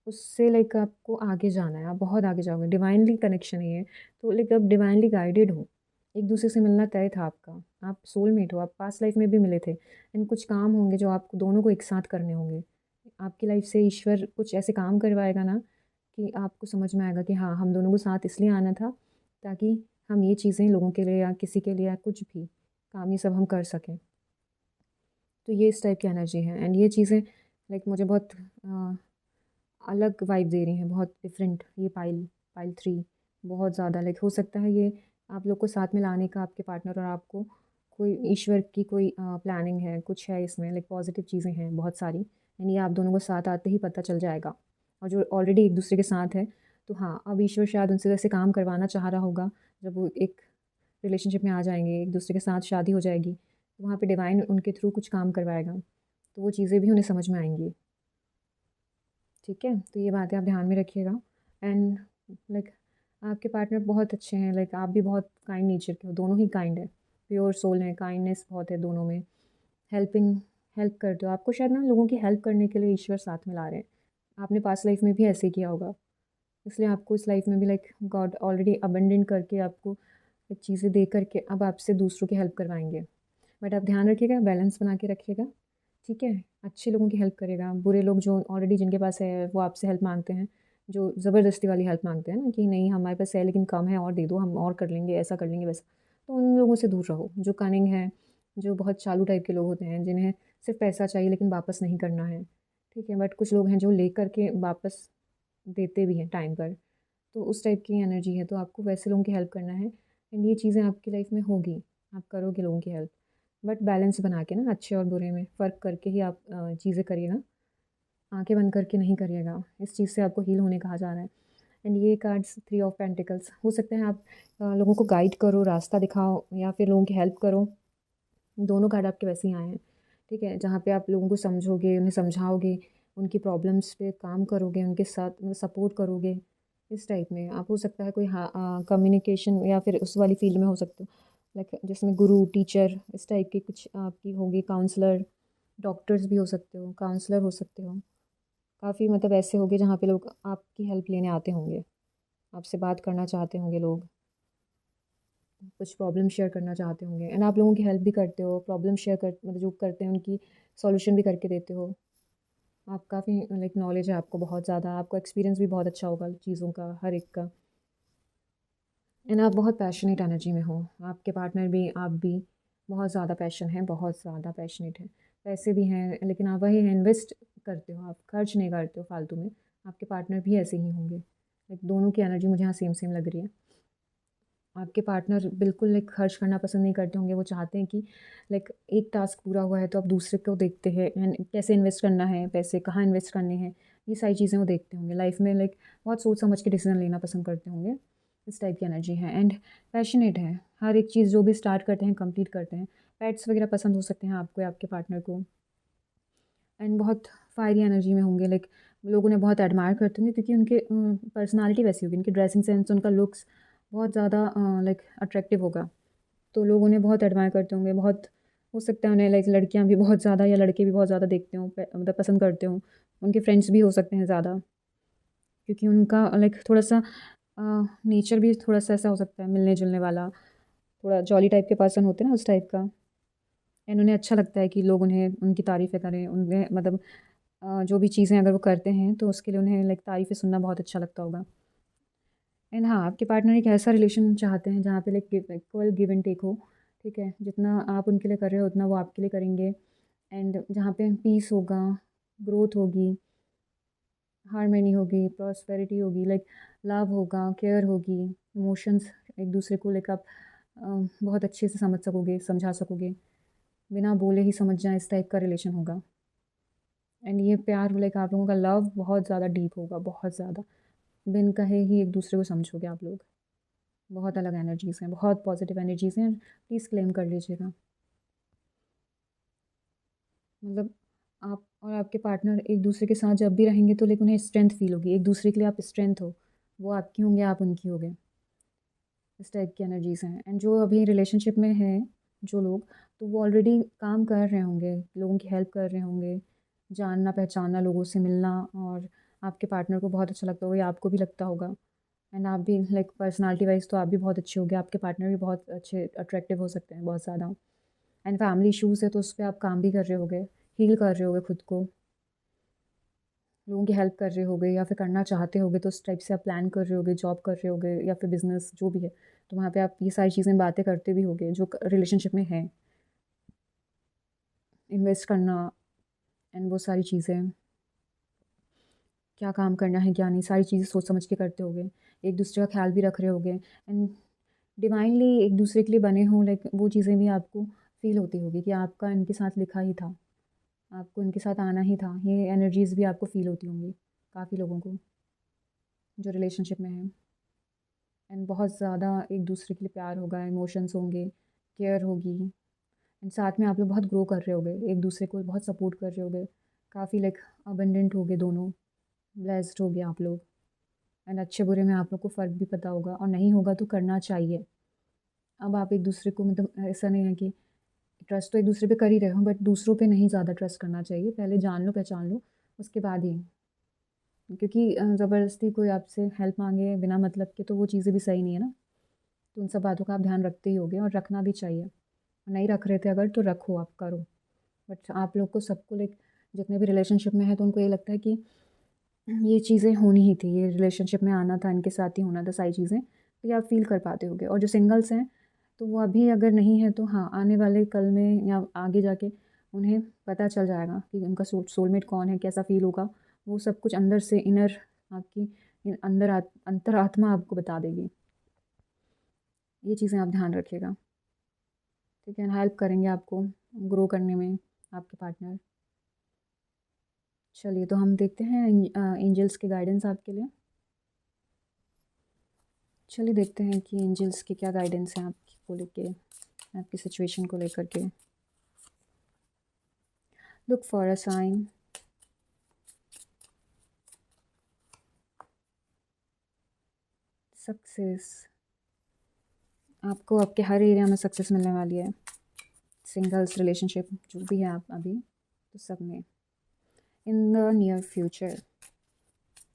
Speaker 1: उससे लाइक आपको आगे जाना है, आप बहुत आगे जाओगे। डिवाइनली कनेक्शन है ये, तो लाइक आप डिवाइनली गाइडेड हो। एक दूसरे से मिलना तय था आपका, आप सोलमेट हो, आप पास्ट लाइफ में भी मिले थे। एंड कुछ काम होंगे जो आपको दोनों को एक साथ करने होंगे। आपकी लाइफ से ईश्वर कुछ ऐसे काम करवाएगा ना कि आपको समझ में आएगा कि हाँ, हम दोनों को साथ इसलिए आना था ताकि हम ये चीज़ें लोगों के लिए या किसी के लिए या कुछ भी काम ये सब हम कर सकें। तो ये इस टाइप की एनर्जी है। एंड ये चीज़ें लाइक मुझे बहुत अलग वाइब दे रही हैं, बहुत डिफरेंट। ये पाइल पाइल 3 बहुत ज़्यादा लाइक हो सकता है ये आप लोग को साथ में लाने का, आपके पार्टनर और आपको कोई ईश्वर की कोई प्लानिंग है, कुछ है इसमें, लाइक पॉजिटिव चीज़ें हैं बहुत सारी। यानी ये आप दोनों को साथ आते ही पता चल जाएगा। और जो ऑलरेडी एक दूसरे के साथ है, तो हाँ, अब ईश्वर शायद उनसे वैसे काम करवाना चाह रहा होगा। जब वो एक रिलेशनशिप में आ जाएंगे, एक दूसरे के साथ शादी हो जाएगी, तो वहाँ पे डिवाइन उनके थ्रू कुछ काम करवाएगा, तो वो चीज़ें भी उन्हें समझ में आएंगी। ठीक है, तो ये बातें आप ध्यान में रखिएगा। एंड लाइक आपके पार्टनर बहुत अच्छे हैं, लाइक आप भी बहुत काइंड नेचर के हो, दोनों ही काइंड है, प्योर सोल है, काइंडनेस बहुत है दोनों में। हेल्पिंग हेल्प करते हो, आपको शायद ना लोगों की हेल्प करने के लिए ईश्वर साथ में ला रहे हैं। आपने पास्ट लाइफ में भी ऐसे ही किया होगा, इसलिए आपको इस लाइफ में भी लाइक गॉड ऑलरेडी अबंडेंट करके आपको चीज़ें दे करके अब आपसे दूसरों की हेल्प करवाएंगे। बट आप ध्यान रखिएगा, बैलेंस बना के रखिएगा। ठीक है, अच्छे लोगों की हेल्प करेगा। बुरे लोग जो ऑलरेडी जिनके पास है वो आपसे हेल्प मांगते हैं, जो ज़बरदस्ती वाली हेल्प मांगते हैं ना कि नहीं हमारे पास है लेकिन कम है और दे दो, हम और कर लेंगे, ऐसा कर लेंगे वैसा, तो उन लोगों से दूर रहो। जो कनिंग है, जो बहुत चालू टाइप के लोग होते हैं, जिन्हें सिर्फ पैसा चाहिए लेकिन वापस नहीं करना है। ठीक है, बट कुछ लोग हैं जो ले करके वापस देते भी हैं टाइम पर, तो उस टाइप की एनर्जी है, तो आपको वैसे लोगों की हेल्प करना है। एंड ये चीज़ें आपकी लाइफ में होगी, आप करोगे लोगों की हेल्प, बट बैलेंस बना के ना, अच्छे और बुरे में फ़र्क करके ही आप चीज़ें करिएगा। आँखें बंद करके नहीं करिएगा, इस चीज़ से आपको हील होने कहा जा रहा है। एंड ये कार्ड्स 3 ऑफ पेंटिकल्स, हो सकता है आप लोगों को गाइड करो, रास्ता दिखाओ या फिर लोगों की हेल्प करो। दोनों कार्ड आपके वैसे ही आए हैं, ठीक है? जहाँ पे आप लोगों को समझोगे, उन्हें समझाओगे, उनकी प्रॉब्लम्स पे काम करोगे, उनके साथ मतलब सपोर्ट करोगे, इस टाइप में। आप हो सकता है कोई कम्युनिकेशन या फिर उस वाली फ़ील्ड में हो सकते हो, लाइक जिसमें गुरु, टीचर इस टाइप की कुछ आपकी होगी, काउंसलर, डॉक्टर्स भी हो सकते हो, काउंसलर हो सकते हो। काफ़ी मतलब ऐसे होंगे जहाँ पे लोग आपकी हेल्प लेने आते होंगे, आपसे बात करना चाहते होंगे लोग, कुछ प्रॉब्लम शेयर करना चाहते होंगे एंड आप लोगों की हेल्प भी करते हो, प्रॉब्लम शेयर कर मतलब जो करते हैं उनकी सॉल्यूशन भी करके देते हो। आप काफ़ी लाइक नॉलेज है आपको बहुत ज़्यादा, आपको एक्सपीरियंस भी बहुत अच्छा होगा चीज़ों का, हर एक का। एंड आप बहुत पैशनेट एनर्जी में हो, आपके पार्टनर भी, आप भी बहुत ज़्यादा पैशन है, बहुत ज़्यादा पैशनेट है। पैसे भी हैं लेकिन आप वही इन्वेस्ट करते हो, आप खर्च नहीं करते हो फालतू में। आपके पार्टनर भी ऐसे ही होंगे, लाइक दोनों की एनर्जी मुझे यहाँ सेम सेम लग रही है। आपके पार्टनर बिल्कुल लाइक खर्च करना पसंद नहीं करते होंगे, वो चाहते हैं कि लाइक एक टास्क पूरा हुआ है तो आप दूसरे को देखते हैं एंड कैसे इन्वेस्ट करना है, पैसे कहाँ इन्वेस्ट करने हैं, ये सारी चीज़ें वो देखते होंगे लाइफ में। लाइक बहुत सोच समझ के डिसीजन लेना पसंद करते होंगे, इस टाइप की एनर्जी है। एंड पैशनेट है, हर एक चीज़ जो भी स्टार्ट करते हैं कंप्लीट करते हैं। पेट्स वगैरह पसंद हो सकते हैं आपको या आपके पार्टनर को। एंड बहुत फायरी एनर्जी में होंगे, लाइक लोग उन्हें बहुत एडमायर करते होंगे क्योंकि उनके पर्सनालिटी वैसी होगी, उनकी ड्रेसिंग सेंस, उनका लुक्स बहुत ज़्यादा लाइक अट्रैक्टिव होगा। तो लोग उन्हें बहुत एडमायर करते होंगे, बहुत हो सकता है उन्हें लाइक लड़कियां भी बहुत ज़्यादा या लड़के भी बहुत ज़्यादा देखते हों, मतलब पसंद करते हों। उनके फ्रेंड्स भी हो सकते हैं ज़्यादा, क्योंकि उनका लाइक थोड़ा सा नेचर भी थोड़ा सा ऐसा हो सकता है, मिलने जुलने वाला, थोड़ा जॉली टाइप के पर्सन होते हैं ना, उस टाइप का। एंड उन्हें अच्छा लगता है कि लोग उन्हें उनकी तारीफ़ें करें, उन्हें मतलब जो भी चीज़ें अगर वो करते हैं तो उसके लिए उन्हें लाइक तारीफ़ें सुनना बहुत अच्छा लगता होगा। एंड हाँ, आपके पार्टनर एक ऐसा रिलेशन चाहते हैं जहाँ पे like equal give and take हो, ठीक है? जितना आप उनके लिए कर रहे हो उतना वो आपके लिए करेंगे। एंड जहाँ पे पीस होगा, ग्रोथ होगी, हार्मनी होगी, प्रॉस्पेरिटी होगी, लाइक लव होगा, केयर होगी, इमोशंस एक दूसरे को लाइक आप बहुत अच्छे से समझ सकोगे, समझा सकोगे, बिना बोले ही समझ जाएँ, इस टाइप का रिलेशन होगा। एंड ये प्यार लाइक आप लोगों का लव बहुत ज़्यादा डीप होगा, बहुत ज़्यादा। बिन कहे ही एक दूसरे को समझोगे आप लोग। बहुत अलग एनर्जीज़ हैं, बहुत पॉजिटिव एनर्जीज़ हैं, प्लीज़ क्लेम कर लीजिएगा। मतलब आप और आपके पार्टनर एक दूसरे के साथ जब भी रहेंगे तो लेकिन उन्हें स्ट्रेंथ फ़ील होगी, एक दूसरे के लिए आप स्ट्रेंथ हो, वो आपकी होंगे, आप उनकी होंगे, इस टाइप की एनर्जीज़ हैं। एंड जो अभी रिलेशनशिप में हैं जो लोग, तो वो ऑलरेडी काम कर रहे होंगे, लोगों की हेल्प कर रहे होंगे, जानना पहचानना, लोगों से मिलना, और आपके पार्टनर को बहुत अच्छा लगता होगा या आपको भी लगता होगा। एंड आप भी लाइक पर्सनालिटी वाइज़ तो आप भी बहुत अच्छे होगे, आपके पार्टनर भी बहुत अच्छे अट्रैक्टिव हो सकते हैं, बहुत ज़्यादा। एंड फैमिली इश्यूज़ है तो उस पे आप काम भी कर रहे होगे, हील कर रहे होगे खुद को, लोगों की हेल्प कर रहे होगे या फिर करना चाहते होगे तो उस टाइप से आप प्लान कर रहे होगे, जॉब कर रहे होगे या फिर बिज़नेस जो भी है। तो वहाँ पे आप ये सारी चीज़ें बातें करते भी होगे जो रिलेशनशिप में है, इन्वेस्ट करना एंड वो सारी चीज़ें, क्या काम करना है क्या नहीं, सारी चीज़ें सोच समझ के करते होगे, एक दूसरे का ख्याल भी रख रहे होगे। एंड डिवाइनली एक दूसरे के लिए बने हों, लाइक वो चीज़ें भी आपको फ़ील होती होगी कि आपका इनके साथ लिखा ही था, आपको इनके साथ आना ही था। ये एनर्जीज़ भी आपको फ़ील होती होंगी काफ़ी लोगों को जो रिलेशनशिप में हैं। एंड बहुत ज़्यादा एक दूसरे के लिए प्यार होगा, इमोशंस होंगे, केयर होगी। एंड साथ में आप लोग बहुत ग्रो कर रहे होगे, एक दूसरे को बहुत सपोर्ट कर रहे होगे, काफ़ी लाइक अबंडेंट होगे दोनों, ब्लेस्ड होगे आप लोग। एंड अच्छे बुरे में आप लोग को फ़र्क भी पता होगा, और नहीं होगा तो करना चाहिए। अब आप एक दूसरे को मतलब ऐसा नहीं है कि ट्रस्ट तो एक दूसरे पे कर ही रहे हो, बट दूसरों पे नहीं ज़्यादा ट्रस्ट करना चाहिए, पहले जान लो पहचान लो, उसके बाद ही। क्योंकि ज़बरदस्ती कोई आपसे हेल्प मांगे बिना मतलब के तो वो चीज़ें भी सही नहीं है ना। तो उन सब बातों का आप ध्यान रखते ही होगे और रखना भी चाहिए। नहीं रख रहे थे अगर तो रखो, आप करो। बट आप लोग को सबको लाइक जितने भी रिलेशनशिप में है तो उनको ये लगता है कि ये चीज़ें होनी ही थी, ये रिलेशनशिप में आना था, इनके साथ ही होना था सारी चीज़ें, तो ये आप फ़ील कर पाते होगे। और जो सिंगल्स हैं तो वो अभी अगर नहीं है तो हाँ, आने वाले कल में या आगे जाके उन्हें पता चल जाएगा कि उनका सोलमेट कौन है, कैसा फ़ील होगा। वो सब कुछ अंदर से इनर आपकी अंतरात्मा आपको बता देगी। ये चीज़ें आप ध्यान रखिएगा। ठीक है, हेल्प करेंगे आपको ग्रो करने में आपके पार्टनर। चलिए तो हम देखते हैं एंजल्स की गाइडेंस आपके लिए। चलिए देखते हैं कि एंजल्स की क्या गाइडेंस है आपको लेके, आपकी सिचुएशन को लेकर के। Look for a sign. Success, आपको आपके हर एरिया में सक्सेस मिलने वाली है। सिंगल्स रिलेशनशिप जो भी है आप अभी, तो सब में इन द नियर फ्यूचर।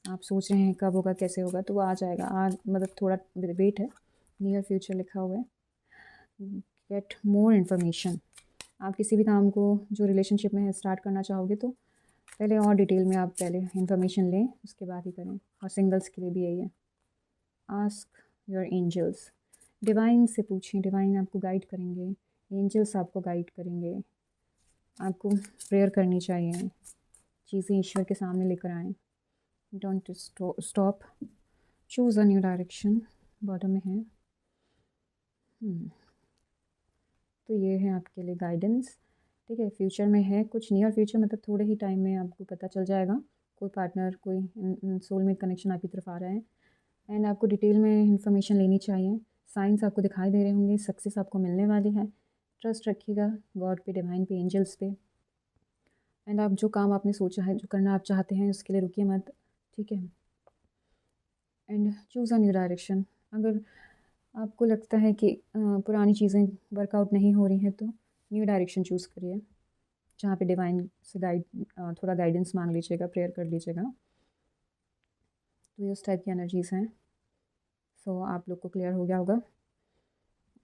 Speaker 1: आप सोच रहे हैं कब होगा कैसे होगा, तो वो आ जाएगा। आज मतलब थोड़ा वेट है, नियर फ्यूचर लिखा हुआ है। Get more information. आप किसी भी काम को जो रिलेशनशिप में है स्टार्ट करना चाहोगे तो पहले और डिटेल में आप पहले इन्फॉर्मेशन लें, उसके बाद ही करें। और सिंगल्स के लिए भी यही है। Ask your angels. डिवाइन से पूछें, डिवाइन आपको गाइड करेंगे, एंजल्स आपको गाइड करेंगे। आपको प्रेयर करनी चाहिए, चीज़ें ईश्वर के सामने लेकर आएँ। Don't stop, choose a new direction, bottom में है। तो ये है आपके लिए गाइडेंस। ठीक है, फ्यूचर में है कुछ, नियर फ्यूचर मतलब थोड़े ही टाइम में आपको पता चल जाएगा। कोई पार्टनर, कोई सोलमेट कनेक्शन आपकी तरफ आ रहा है। एंड आपको डिटेल में इंफॉर्मेशन लेनी चाहिए। साइंस आपको दिखाई दे रहे होंगे, सक्सेस आपको मिलने वाली है। ट्रस्ट रखिएगा गॉड पे, डिवाइन पे, एंजल्स पे। एंड आप जो काम आपने सोचा है, जो करना आप चाहते हैं, उसके लिए रुकिए मत। ठीक है, and choose a new direction. अगर आपको लगता है कि पुरानी चीज़ें वर्कआउट नहीं हो रही हैं, तो न्यू डायरेक्शन चूज़ करिए, जहाँ पे डिवाइन से थोड़ा गाइडेंस मांग लीजिएगा, प्रेयर कर लीजिएगा। तो ये उस टाइप की एनर्जीज़ हैं। सो आप लोग को क्लियर हो गया होगा।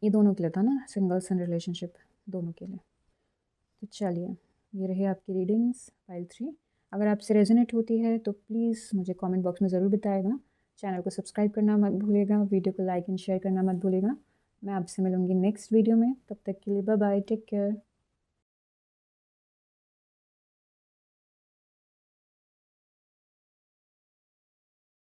Speaker 1: ये दोनों के लिए था ना, सिंगल्स एंड रिलेशनशिप, दोनों के लिए। तो चलिए, ये रही आपकी रीडिंग्स फाइल 3। अगर आपसे रेजोनेट होती है तो प्लीज़ मुझे कमेंट बॉक्स में ज़रूर बताएगा। चैनल को सब्सक्राइब करना मत भूलिएगा, वीडियो को लाइक एंड शेयर करना मत भूलिएगा। मैं आपसे मिलूँगी नेक्स्ट वीडियो में, तब तक के लिए बाय बाय, टेक केयर।